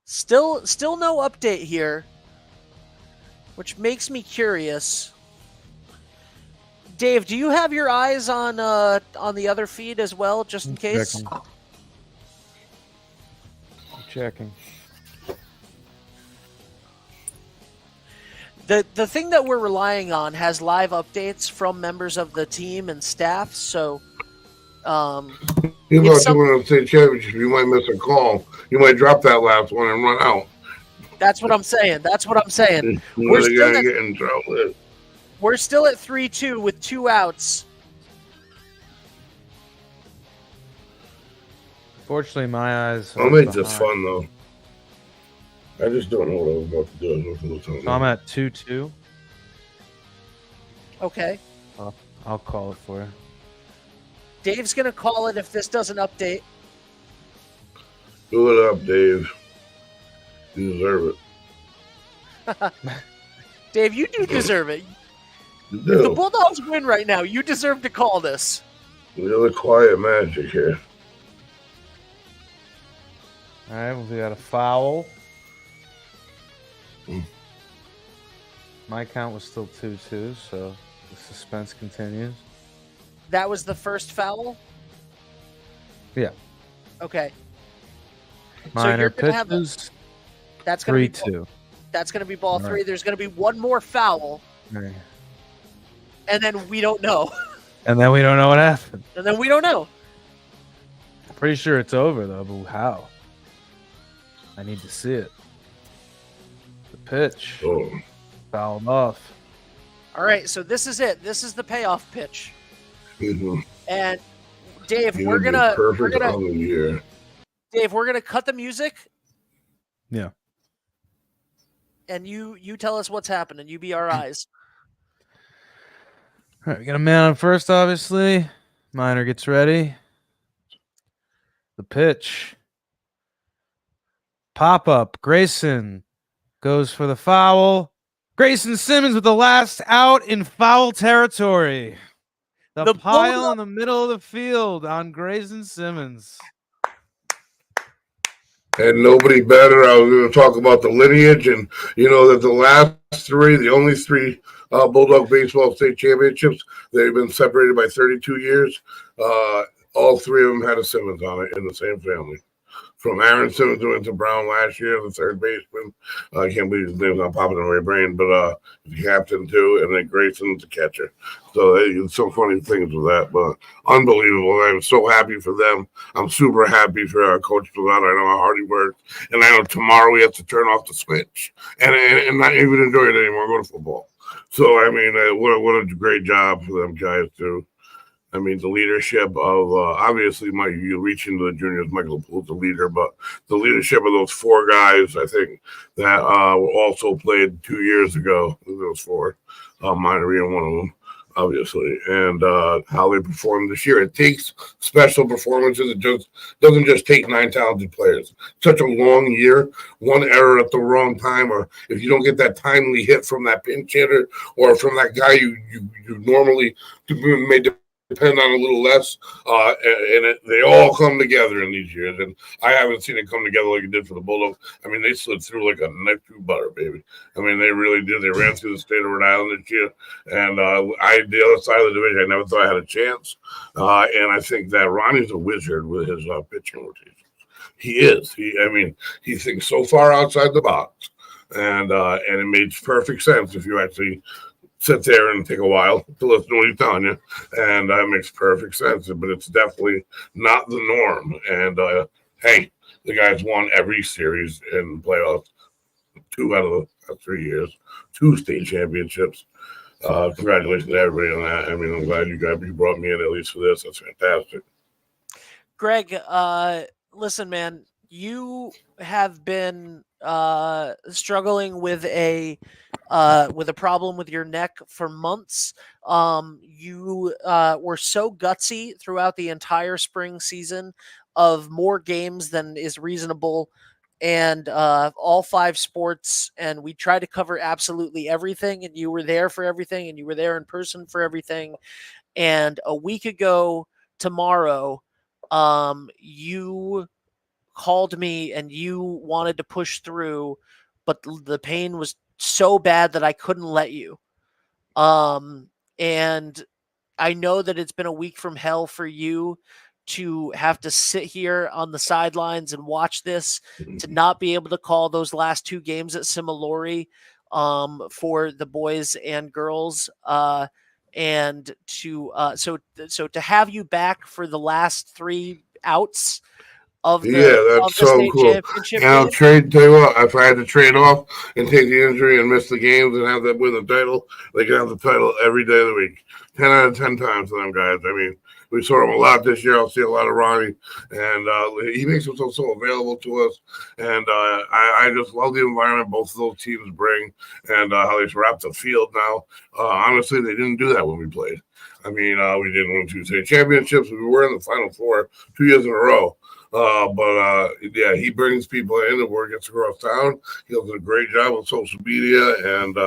Still no update here, which makes me curious. Dave, do you have your eyes on the other feed as well, just in case? Checking. Checking. The thing that we're relying on has live updates from members of the team and staff, so You If about some- to win a state championship, you might miss a call. You might drop that last one and run out. that's what I'm saying. That's what I'm saying. We're still going to at- get in trouble. We're still at 3-2 with 2 outs. Fortunately, my eyes. I'll are make this behind. fun, though. I just don't know what I was about to do. So I'm at 2-2. Okay. I'll call it for you. Dave's going to call it if this doesn't update. Do it up, Dave. You deserve it. Dave, you do deserve it. If the Bulldogs win right now, you deserve to call this. You're the quiet magic here. All right, well, we got a foul. My count was still 2-2, so the suspense continues. That was the first foul? Yeah. Okay. Minor you're gonna have pitches. That's going to be 3-2. That's going to be ball All 3. right. There's going to be one more foul, Right. and then we don't know. And then we don't know what happened. And then we don't know. Pretty sure it's over though, but how? I need to see it. The pitch. Oh. Fouled off. All right, so this is it. This is the payoff pitch. Mhm. And Dave, You we're would be gonna perfect on the year. Dave, we're gonna cut the music. Yeah. And you tell us what's happening. You be our eyes. All right, we got a man on first, obviously. Minor gets ready. The pitch. Pop up. Grayson goes for the foul. Grayson Simmons with the last out in foul territory. The pile in the middle of the field on Grayson Simmons. And nobody better. I was going to talk about the lineage, and you know that the only three Bulldog baseball state championships, they've been separated by 32 years. All three of them had a Simmons on it in the same family. From Aaron Simmons went to Brown last year, the third baseman. I can't believe his name's not popping in my brain, but the captain too, and then Grayson's the catcher. So it's so funny things with that, but unbelievable. I'm so happy for them. I'm super happy for Coach Pilato. I know how hard he worked, and I know tomorrow we have to turn off the switch and not even enjoy it anymore. Go to football. So I mean, what a great job for them guys too. I mean, the leadership of obviously you reach into the juniors, Michael Poole's the leader, but the leadership of those four guys, I think, that were also played 2 years ago. Those four, Minor being one of them, obviously, and how they performed this year. It takes special performances. It just doesn't just take 9 talented players. Such a long year, one error at the wrong time, or if you don't get that timely hit from that pinch hitter or from that guy you normally may depend on a little less, they all come together in these years, and I haven't seen it come together like it did for the Bulldogs. I mean, they slid through like a knife through butter, baby. I mean, they really did. They ran through the state of Rhode Island this year, and the other side of the division, I never thought I had a chance, and I think that Ronnie's a wizard with his pitching rotations. He is. He thinks so far outside the box, and it makes perfect sense if you actually sit there and take a while to listen to what he's telling you, and that makes perfect sense. But it's definitely not the norm. And hey, the guys won every series in playoffs, 2 out of the 3 years, 2 state championships. Congratulations to everybody on that. I mean, I'm glad you brought me in at least for this. That's fantastic. Greg, listen, man, you have been struggling with a problem with your neck for months. You were so gutsy throughout the entire spring season of more games than is reasonable, and all 5 sports, and we tried to cover absolutely everything, and you were there for everything, and you were there in person for everything. And a week ago tomorrow, you called me and you wanted to push through, but the pain was so bad that I couldn't let you. And I know that it's been a week from hell for you to have to sit here on the sidelines and watch this, to not be able to call those last 2 games at Similori for the boys and girls, and to so to have you back for the last 3 outs of the, that's so cool. And I'll tell you what, if I had to trade off and take the injury and miss the games and have them win the title, they can have the title every day of the week. 10 out of 10 times for them guys. I mean, we saw him a lot this year. I'll see a lot of Ronnie, and he makes himself so available to us. And I just love the environment both of those teams bring, and how they wrap the field now. Honestly, they didn't do that when we played. I mean, we didn't win 2 state championships. We were in the Final Four 2 years in a row. Yeah, he brings people in and word gets across town. He does a great job with social media, and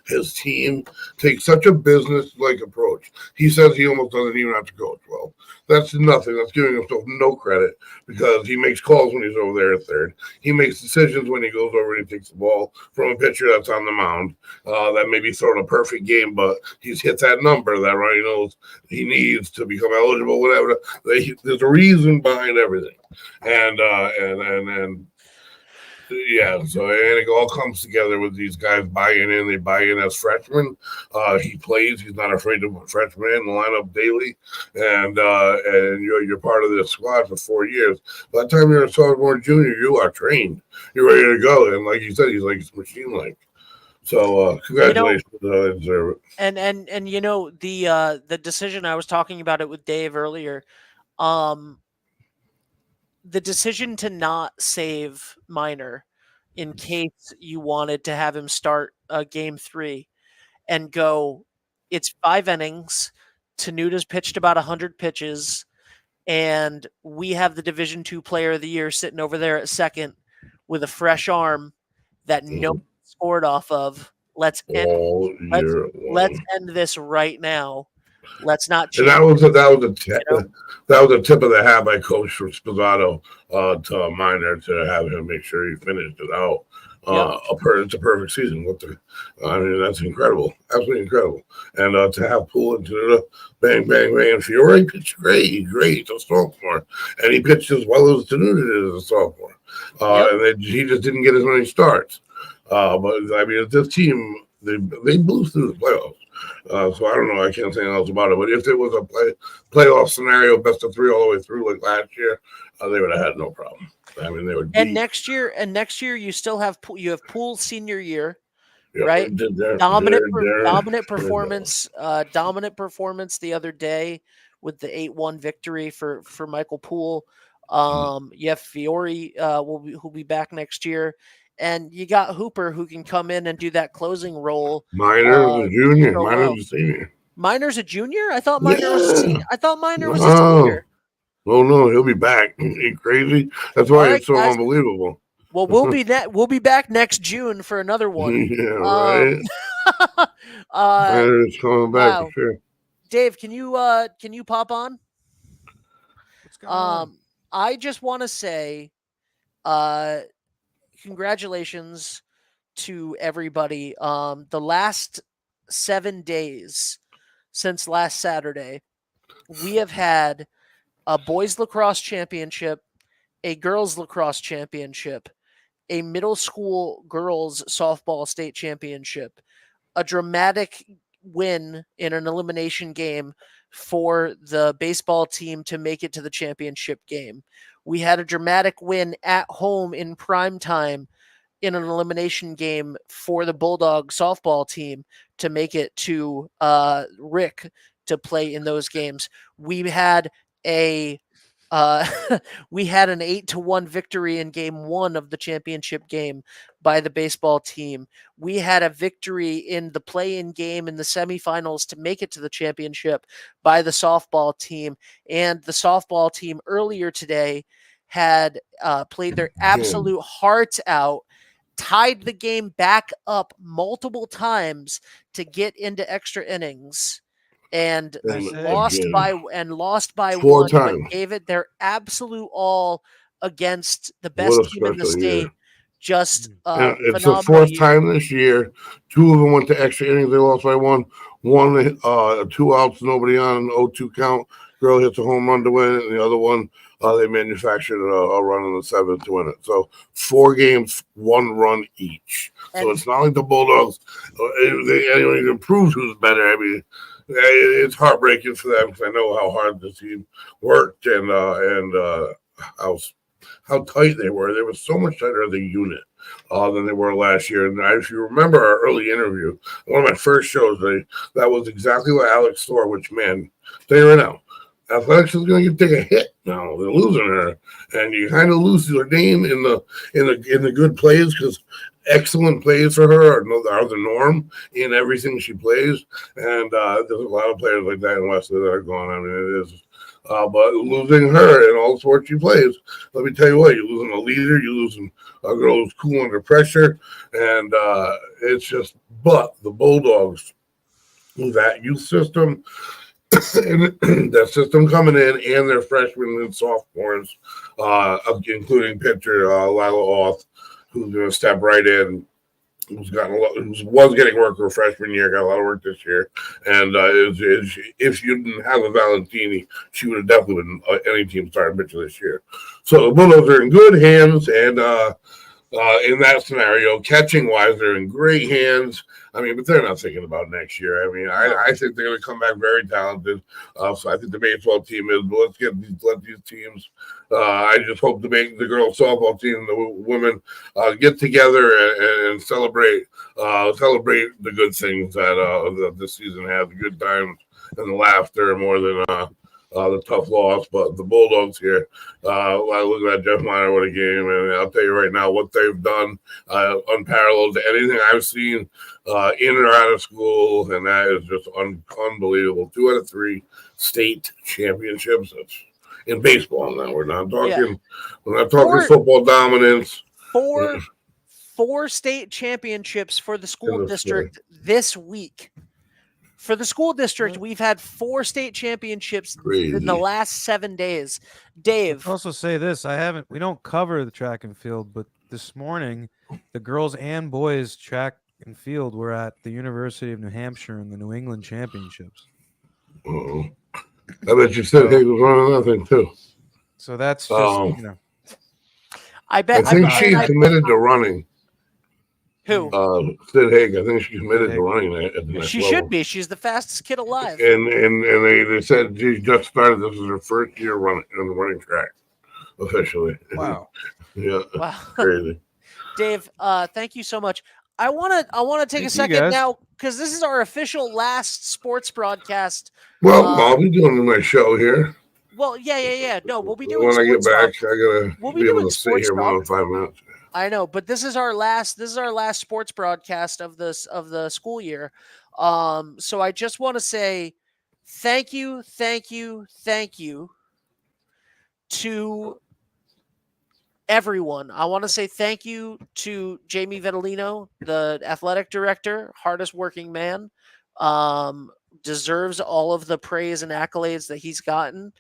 his team takes such a business-like approach. He says he almost doesn't even have to coach. Well, that's nothing. That's giving himself no credit because he makes calls when he's over there at third. He makes decisions when he goes over and he takes the ball from a pitcher that's on the mound that may be throwing a perfect game, but he's hit that number that Ronnie knows he needs to become eligible, whatever. There's a reason behind everything. And yeah, so and it all comes together with these guys buying in. They buy in as freshmen. He plays. He's not afraid to put freshmen in the lineup daily, and you're part of this squad for 4 years. By the time you're a sophomore, junior, you are trained. You're ready to go. And like you said, he's like machine-like. So congratulations. I deserve it. And the decision, I was talking about it with Dave earlier. The decision to not save Minor in case you wanted to have him start game 3 and go, it's 5 innings. Tenuta's pitched about 100 pitches, and we have the Division II Player of the Year sitting over there at second with a fresh arm that no one scored off of. Let's end this right now. Let's not. And that was a tip of the hat by Coach Sposato to Minor to have him make sure he finished it out. It's a perfect season. That's incredible, absolutely incredible. And to have Poole and Tenuta, bang, bang, bang, and Fiore pitched great, a sophomore, and he pitched as well as Tenuta did as a sophomore. And he just didn't get as many starts. This team they blew through the playoffs. So I don't know. I can't say anything else about it. But if it was a playoff scenario, best of 3 all the way through like last year, they would have had no problem. They would. And next year, you still have Poole's senior year, yeah, right? Dominant performance. Dominant performance the other day with the 8-1 victory for Michael Poole. You have Fiore who'll be back next year. And you got Hooper who can come in and do that closing role. Minor's a junior. Minor's a senior. Minor's a junior? I thought Minor was a senior. I thought Minor was a senior. Oh no, he'll be back. Ain't he crazy? That's why it's so unbelievable. Well, we'll be back next June for another one. Yeah, right. Minor's coming back for sure. Dave, can you pop on? What's going on? I just want to say, congratulations to everybody. The last 7 days since last Saturday, we have had a boys lacrosse championship, a girls lacrosse championship, a middle school girls softball state championship, a dramatic win in an elimination game for the baseball team to make it to the championship game. We had a dramatic win at home in prime time in an elimination game for the Bulldog softball team to make it to Rick to play in those games. We had an 8-1 victory in game 1 of the championship game by the baseball team. We had a victory in the play-in game in the semifinals to make it to the championship by the softball team. And the softball team earlier today had played their absolute hearts out, tied the game back up multiple times to get into extra innings, and lost by 4 1, times. but gave it their absolute all against the best team in the state. Year. Just it's the 4th time this year. 2 of them went to extra innings. They lost by 1. 2 outs, nobody on, 0-2 count. Girl hits a home run to win it, and the other one, they manufactured a run in the 7th to win it. So 4 games, 1 run each. So it's not like the Bulldogs. They improved who's better. I mean, it's heartbreaking for them because I know how hard the team worked and how tight they were. They were so much tighter as a unit than they were last year. And if you remember our early interview, one of my first shows, that was exactly what Alex Thor, which, man, tell you right now, Athletics is going to take a hit now. They're losing her, and you kind of lose your name in the good plays because excellent plays for her are the norm in everything she plays. And there's a lot of players like that in Wesley that are gone. I mean, it is But losing her in all the sports she plays, let me tell you what, you're losing a leader, you're losing a girl who's cool under pressure, and it's just. But the Bulldogs, with that youth system, and that system coming in, and their freshmen and sophomores, including pitcher Lila Oth, who's going to step right in. Who's gotten a lot, who was getting work her freshman year, got a lot of work this year, and if you didn't have a Valentini, she would have definitely been any team starting pitcher this year. So the Bulldogs are in good hands, and in that scenario, catching wise, they're in great hands. I mean, but they're not thinking about next year. I mean, I think they're going to come back very talented. So I think the baseball team is. But let these teams. I just hope the girls softball team, the women, get together and celebrate the good things that this season had, the good times and the laughter more than the tough loss. But the Bulldogs here, I look at that Jeff Miner, what a game, and I'll tell you right now what they've done, unparalleled to anything I've seen in or out of school, and that is just unbelievable. 2 out of 3 state championships. That's in baseball now. We're not talking football dominance. Four state championships for the school district this week. For the school district, we've had 4 state championships in the last 7 days. Dave. I'll also say this. We don't cover the track and field, but this morning, the girls and boys track and field were at the University of New Hampshire in the New England Championships. Uh-oh. I bet you said he was running that thing too. So that's just, I think she committed to running. Who? Sid Haig. I think she's committed to running at the next She level. should be. She's the fastest kid alive. And they said she just started. This is her first year running on the running track officially. Wow. Yeah. Wow. Crazy. Dave, thank you so much. I want to take a second now because this is our official last sports broadcast. Well, I'll be doing my show here. Well, yeah. No, we'll be doing. When I get back, we'll be able to sit here more than 5 minutes. I know, but this is our last sports broadcast of the school year. So I just want to say thank you to everyone. I want to say thank you to Jamie Vitalino, the athletic director, hardest working man. Deserves all of the praise and accolades that he's gotten.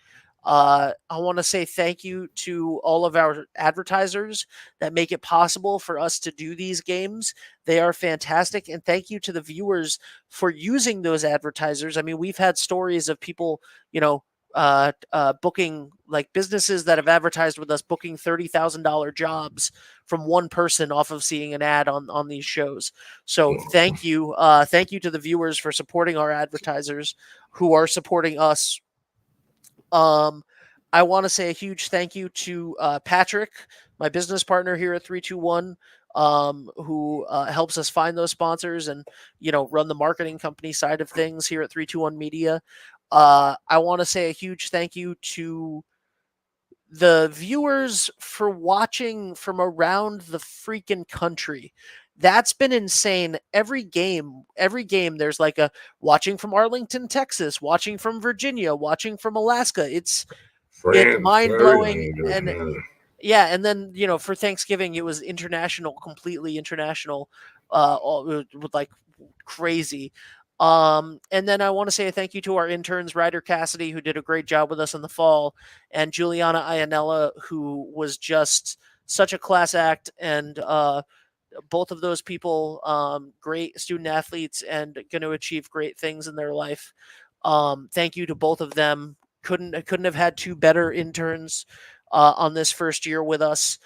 I want to say thank you to all of our advertisers that make it possible for us to do these games. They are fantastic. And thank you to the viewers for using those advertisers. I mean, we've had stories of people, booking, like businesses that have advertised with us, booking $30,000 jobs from one person off of seeing an ad on these shows. So thank you. Thank you to the viewers for supporting our advertisers who are supporting us. I want to say a huge thank you to Patrick, my business partner here at 321, who helps us find those sponsors and, run the marketing company side of things here at 321 Media. I want to say a huge thank you to the viewers for watching from around the freaking country. That's been insane. Every game, there's like a watching from Arlington, Texas, watching from Virginia, watching from Alaska. It's mind blowing. And yeah. And then, for Thanksgiving, it was international, completely international, with like crazy. And then I want to say a thank you to our interns, Ryder Cassidy, who did a great job with us in the fall, and Juliana Ianella, who was just such a class act. And, both of those people, great student athletes and going to achieve great things in their life. Thank you to both of them. Couldn't have had 2 better interns on this first year with us.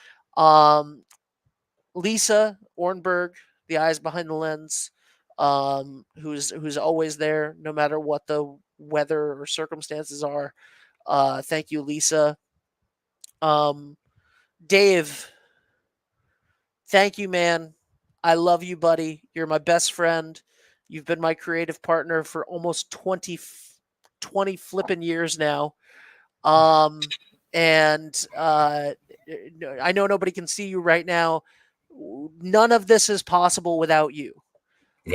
Lisa Ornberg, the eyes behind the lens, who's always there no matter what the weather or circumstances are. Thank you, Lisa. Dave, thank you, man. I love you, buddy. You're my best friend. You've been my creative partner for almost 20 flipping years now. And I know nobody can see you right now. None of this is possible without you.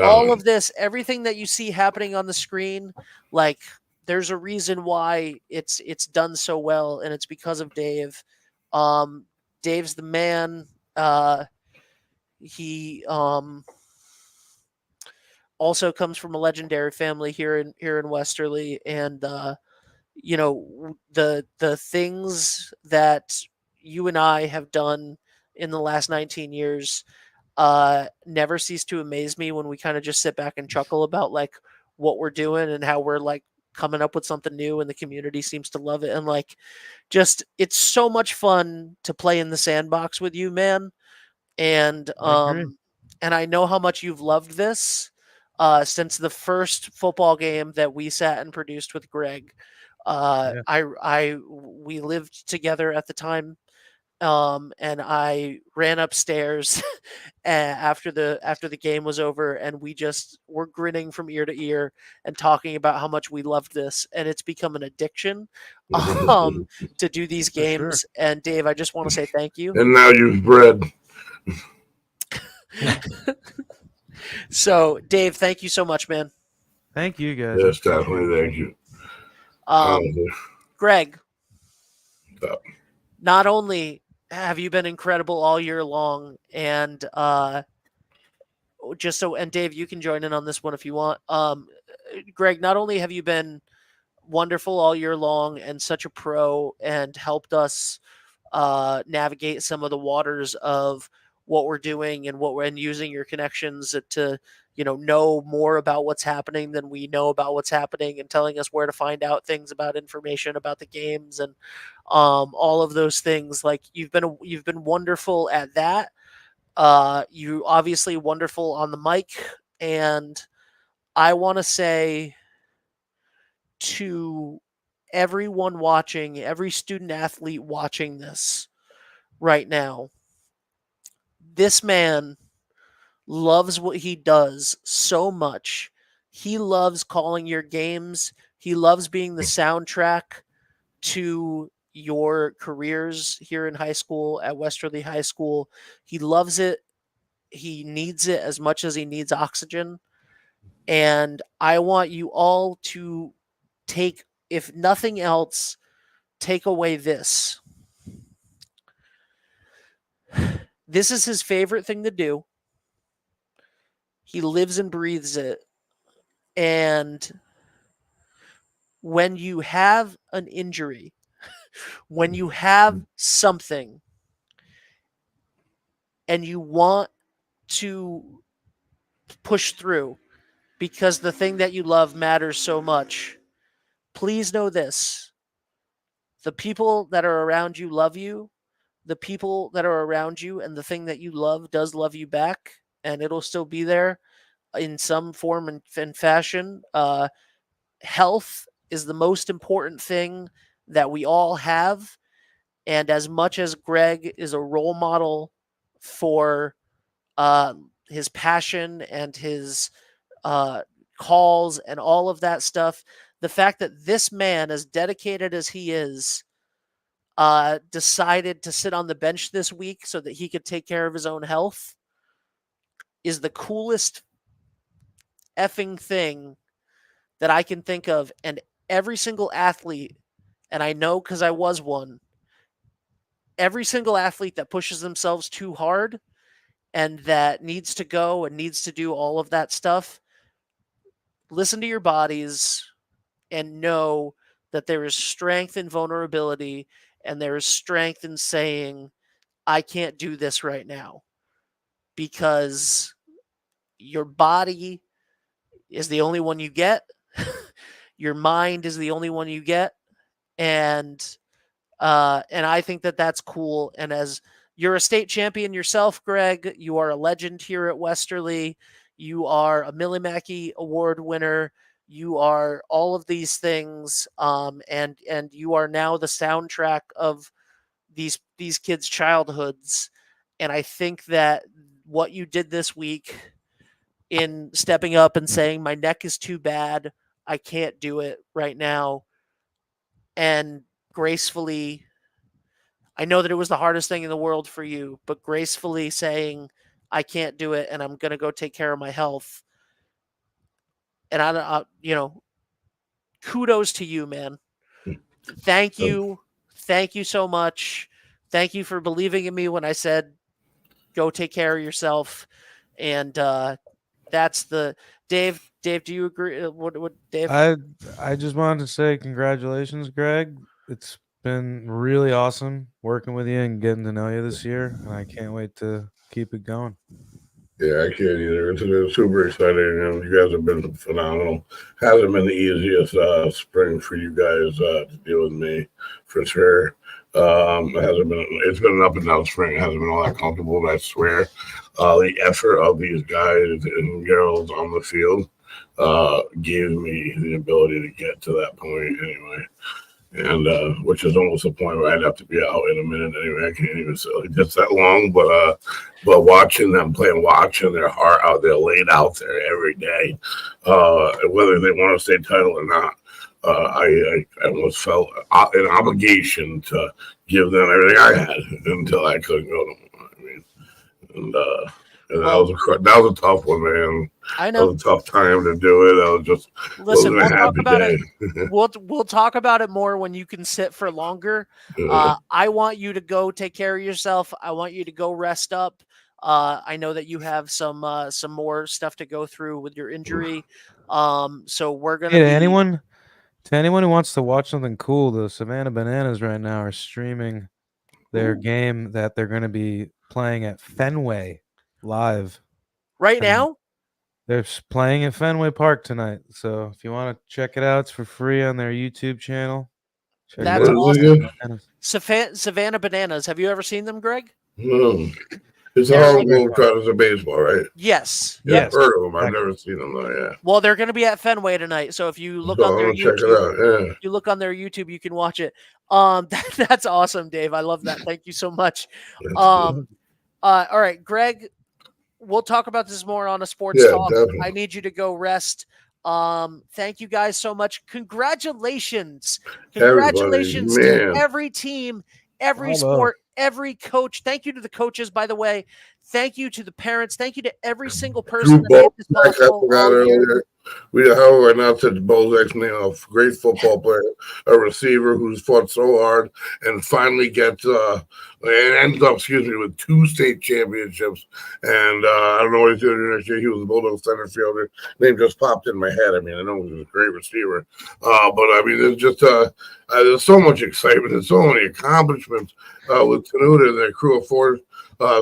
All of this, everything that you see happening on the screen, like there's a reason why it's done so well, and it's because of Dave. Dave's the man. He also comes from a legendary family here in Westerly, and the things that you and I have done in the last 19 years never cease to amaze me when we kind of just sit back and chuckle about like what we're doing and how we're like coming up with something new, and the community seems to love it, and like just it's so much fun to play in the sandbox with you, man. And I agree. and I know how much you've loved this since the first football game that we sat and produced with Greg. Yeah. We lived together at the time, and I ran upstairs after the game was over, and we just were grinning from ear to ear and talking about how much we loved this, and it's become an addiction to do these For sure. games. And Dave, I just want to say thank you. And now you've bred. So, Dave, thank you so much, man. Thank you guys. Yes, definitely. Thank you. Greg, Stop. not only have you been incredible all year long, and and Dave, you can join in on this one if you want. Greg, not only have you been wonderful all year long and such a pro and helped us navigate some of the waters of what we're doing and using your connections to know more about what's happening than we know about what's happening, and telling us where to find out things about information about the games, and all of those things. Like you've been wonderful at that. You obviously wonderful on the mic, and I want to say to everyone watching, every student athlete watching this right now, this man loves what he does so much. He loves calling your games. He loves being the soundtrack to your careers here in high school at Westerly High School. He loves it. He needs it as much as he needs oxygen. And I want you all to take, if nothing else, take away this. This is his favorite thing to do. He lives and breathes it. And when you have an injury, when you have something and you want to push through because the thing that you love matters so much, please know this. The people that are around you love you. The people that are around you and the thing that you love does love you back, and it'll still be there in some form and fashion. Health is the most important thing that we all have. And as much as Greg is a role model for his passion and his calls and all of that stuff, the fact that this man, as dedicated as he is, decided to sit on the bench this week so that he could take care of his own health is the coolest effing thing that I can think of. And every single athlete, and I know because I was one, every single athlete that pushes themselves too hard and that needs to go and needs to do all of that stuff, listen to your bodies and know that there is strength in vulnerability, and there is strength in saying, I can't do this right now, because your body is the only one you get. Your mind is the only one you get. And I think that that's cool. And as you're a state champion yourself, Greg, you are a legend here at Westerly. You are a Millie Mackey Award winner. You are all of these things, and you are now the soundtrack of these kids' childhoods. And I think that what you did this week in stepping up and saying, my neck is too bad, I can't do it right now, and gracefully, I know that it was the hardest thing in the world for you, but gracefully saying, I can't do it, and I'm going to go take care of my health. And kudos to you, man. Thank you so much. Thank you for believing in me when I said go take care of yourself. And that's the Dave. Dave, do you agree? What Dave? I just wanted to say congratulations, Greg. It's been really awesome working with you and getting to know you this year, and I can't wait to keep it going. Yeah, I can't either. It's been super exciting. You guys have been phenomenal. Hasn't been the easiest spring for you guys to deal with me, for sure. It hasn't been. It's been an up and down spring. It hasn't been all that comfortable, but I swear, the effort of these guys and girls on the field gave me the ability to get to that point anyway. And which is almost a point where I'd have to be out in a minute anyway. I can't even say just that long, but watching them play and watching their heart out there laid out there every day, whether they want to stay title or not, I almost felt an obligation to give them everything I had until I couldn't go no more. I mean, and that was a tough one, man. I know. That was a tough time to do it. I was just Listen, wasn't a we'll talk happy about day. it. We'll talk about it more when you can sit for longer. I want you to go take care of yourself. I want you to go rest up. I know that you have some more stuff to go through with your injury. So we're gonna. Hey, to anyone who wants to watch something cool, the Savannah Bananas right now are streaming their game that they're going to be playing at Fenway live. Right now? They're playing at Fenway Park tonight. So if you want to check it out, it's for free on their YouTube channel. That's awesome. Savannah Bananas. Have you ever seen them, Greg? No. It's the Harlem Globetrotters of baseball, right? Yes. Yeah, I've heard of them. I've never seen them though. Yeah. Well, they're going to be at Fenway tonight, so if you look on their YouTube, check it out. Yeah. You look on their YouTube, you can watch it. That's awesome, Dave. I love that. Thank you so much. All right, Greg. We'll talk about this more on a sports talk. Definitely. I need you to go rest. Thank you guys so much. Congratulations to every team, every sport, every coach. Thank you to the coaches, by the way. Thank you to the parents. Thank you to every single person that made this possible all year. We however announced that Bozak's name, a great football player, a receiver who's fought so hard and finally gets and ends up, with 2 state championships. And I don't know what he's going to do next year. He was the Bulldogs center fielder. Name just popped in my head. I mean, I know he was a great receiver, but I mean, there's just there's so much excitement and so many accomplishments with Tenuta and their crew of 4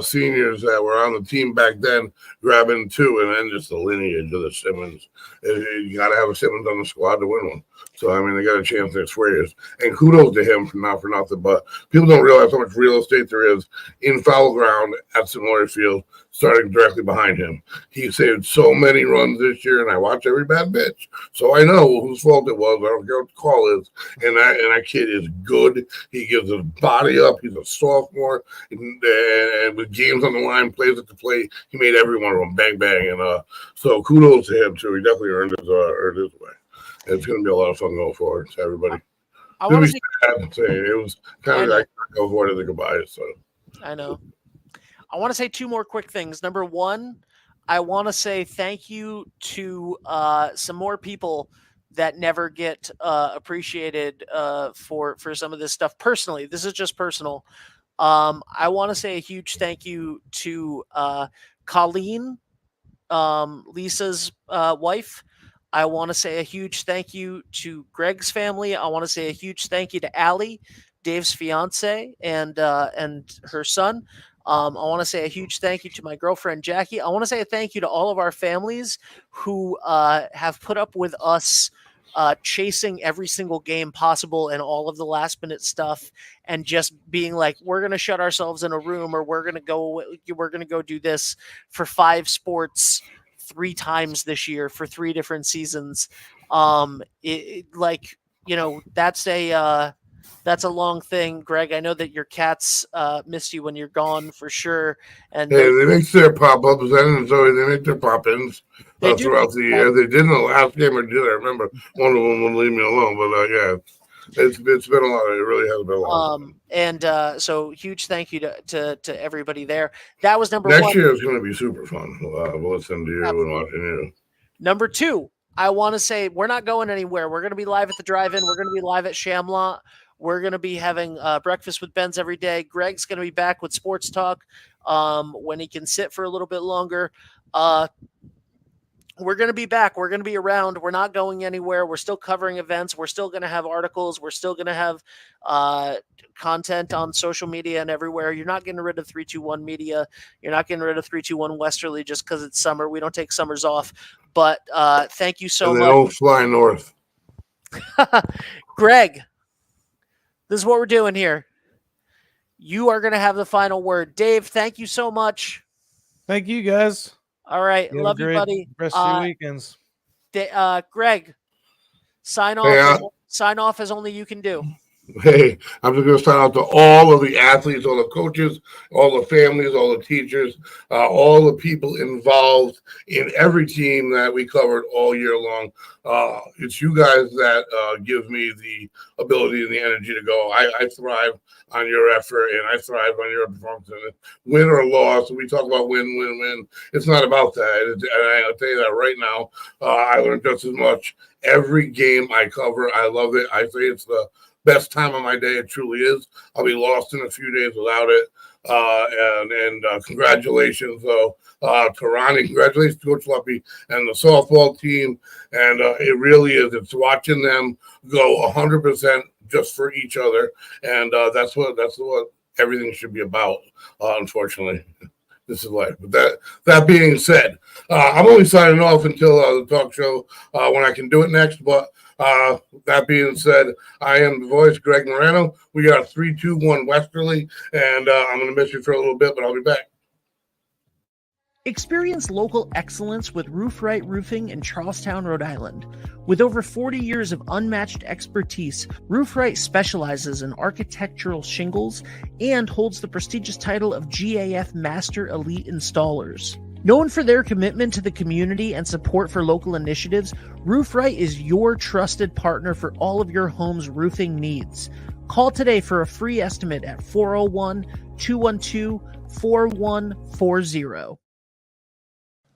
seniors that were on the team back then, grabbing 2, and then just the lineage of the Simmons. You got to have a Simmons on the squad to win one. So, I mean, they got a chance next 4 years. And kudos to him for nothing. But people don't realize how much real estate there is in foul ground at St. Lawrence Field, starting directly behind him. He saved so many runs this year, and I watch every bad pitch. So I know whose fault it was. I don't care what the call is. And that kid is good. He gives his body up. He's a sophomore. And with games on the line, plays at the plate, he made every one of them bang, bang. And so kudos to him, too. He definitely earned his way. It's going to be a lot of fun going forward to everybody. I want to say it was kind of like go forward to the goodbye. So I know. I want to say 2 more quick things. Number 1, I want to say thank you to some more people that never get appreciated for some of this stuff personally. This is just personal. I want to say a huge thank you to Colleen, Lisa's wife. I want to say a huge thank you to Greg's family. I want to say a huge thank you to Allie, Dave's fiance, and her son. I want to say a huge thank you to my girlfriend, Jackie. I want to say a thank you to all of our families who have put up with us chasing every single game possible and all of the last minute stuff and just being like, we're going to shut ourselves in a room or we're going to go do this for 5 sports 3 times this year for 3 different seasons. That's a long thing, Greg. I know that your cats miss you when you're gone for sure. And they make their pop-ups and Zoe, they make their pop-ins throughout the year. They did in the last game, or did I remember one of them would leave me alone? But it's been a lot. It really has been a lot. So huge thank you to everybody there. That was number 1. Next year is going to be super fun. We'll listen to you and watching you. Number 2, I want to say we're not going anywhere. We're going to be live at the drive-in. We're going to be live at Shamla. We're going to be having breakfast with Benz every day. Greg's going to be back with Sports Talk when he can sit for a little bit longer. We're going to be back. We're going to be around. We're not going anywhere. We're still covering events. We're still going to have articles. We're still going to have content on social media and everywhere. You're not getting rid of 321 Media. You're not getting rid of 321 Westerly just because it's summer. We don't take summers off. But thank you so and much. They don't fly north. Greg, this is what we're doing here. You are going to have the final word. Dave, thank you so much. Thank you, guys. All right. You have a Love you, great buddy. Rest of your weekends. Greg, sign off. Yeah. Sign off as only you can do. Hey, I'm just going to shout out to all of the athletes, all the coaches, all the families, all the teachers, all the people involved in every team that we covered all year long. It's you guys that give me the ability and the energy to go. I thrive on your effort, and I thrive on your performance. And win or loss, we talk about win, win, win. It's not about that. And I'll tell you that right now. I learned just as much every game I cover. I love it. I say it's the best time of my day. It truly is. I'll be lost in a few days without it. And congratulations, though, to Ronnie. Congratulations to Coach Luppy and the softball team. And it really is. It's watching them go 100% just for each other. And that's what everything should be about, unfortunately. This is life. But that being said, I'm only signing off until the talk show when I can do it next. But that being said, I am the voice, Greg Morano. We got 321 Westerly, and I'm going to miss you for a little bit, but I'll be back. Experience local excellence with Roof Right Roofing in Charlestown, Rhode Island. With over 40 years of unmatched expertise, Roof Right specializes in architectural shingles and holds the prestigious title of GAF Master Elite Installers. Known for their commitment to the community and support for local initiatives, Roof Right is your trusted partner for all of your home's roofing needs. Call today for a free estimate at 401-212-4140.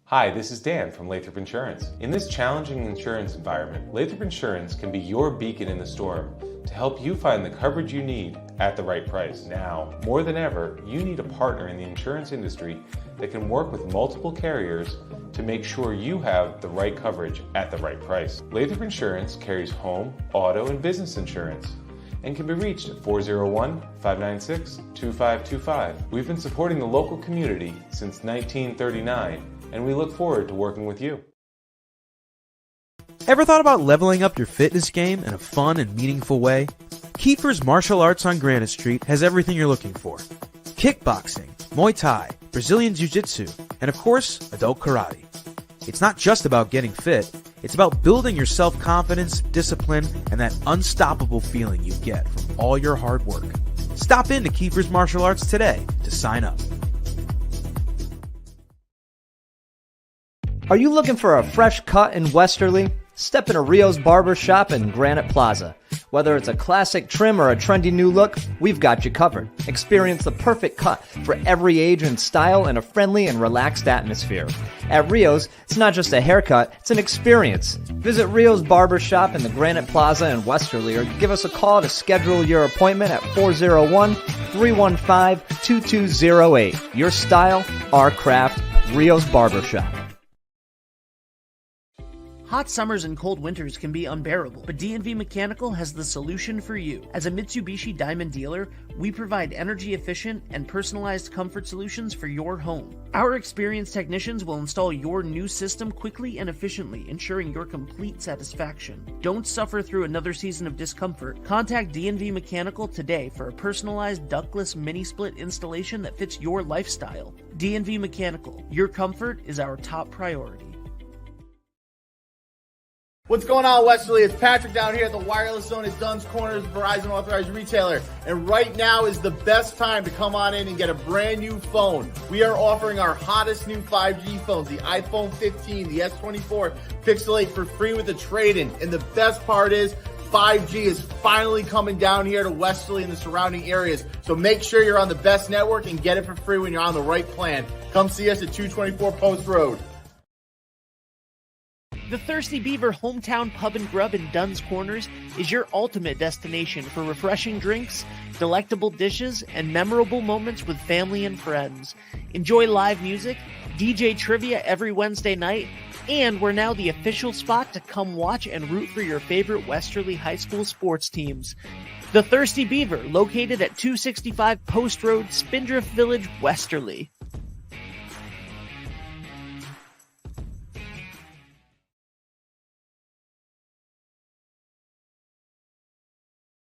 Hi, this is Dan from Lathrop Insurance. In this challenging insurance environment, Lathrop Insurance can be your beacon in the storm to help you find the coverage you need at the right price. Now, more than ever, you need a partner in the insurance industry that can work with multiple carriers to make sure you have the right coverage at the right price. Lathrop Insurance carries home, auto, and business insurance and can be reached at 401-596-2525. We've been supporting the local community since 1939, and we look forward to working with you. Ever thought about leveling up your fitness game in a fun and meaningful way? Kiefer's Martial Arts on Granite Street has everything you're looking for. Kickboxing, Muay Thai, Brazilian Jiu-Jitsu, and of course, adult karate. It's not just about getting fit, it's about building your self-confidence, discipline, and that unstoppable feeling you get from all your hard work. Stop into Kiefer's Martial Arts today to sign up. Are you looking for a fresh cut in Westerly? Step into Rio's Barber Shop in Granite Plaza. Whether it's a classic trim or a trendy new look, we've got you covered. Experience the perfect cut for every age and style in a friendly and relaxed atmosphere. At Rio's, it's not just a haircut, it's an experience. Visit Rio's Barber Shop in the Granite Plaza in Westerly or give us a call to schedule your appointment at 401-315-2208. Your style, our craft, Rio's Barber Shop. Hot summers and cold winters can be unbearable, but D&V Mechanical has the solution for you. As a Mitsubishi Diamond dealer, we provide energy-efficient and personalized comfort solutions for your home. Our experienced technicians will install your new system quickly and efficiently, ensuring your complete satisfaction. Don't suffer through another season of discomfort. Contact D&V Mechanical today for a personalized ductless mini-split installation that fits your lifestyle. D&V Mechanical, your comfort is our top priority. What's going on, Westerly? It's Patrick down here at the Wireless Zone at Dunn's Corners, Verizon authorized retailer. And right now is the best time to come on in and get a brand new phone. We are offering our hottest new 5G phones, the iPhone 15, the S24 Pixel 8 for free with a trade-in. And the best part is 5G is finally coming down here to Westerly and the surrounding areas. So make sure you're on the best network and get it for free when you're on the right plan. Come see us at 224 Post Road. The Thirsty Beaver Hometown Pub and Grub in Dunn's Corners is your ultimate destination for refreshing drinks, delectable dishes, and memorable moments with family and friends. Enjoy live music, DJ trivia every Wednesday night, and we're now the official spot to come watch and root for your favorite Westerly High School sports teams. The Thirsty Beaver, located at 265 Post Road, Spindrift Village, Westerly.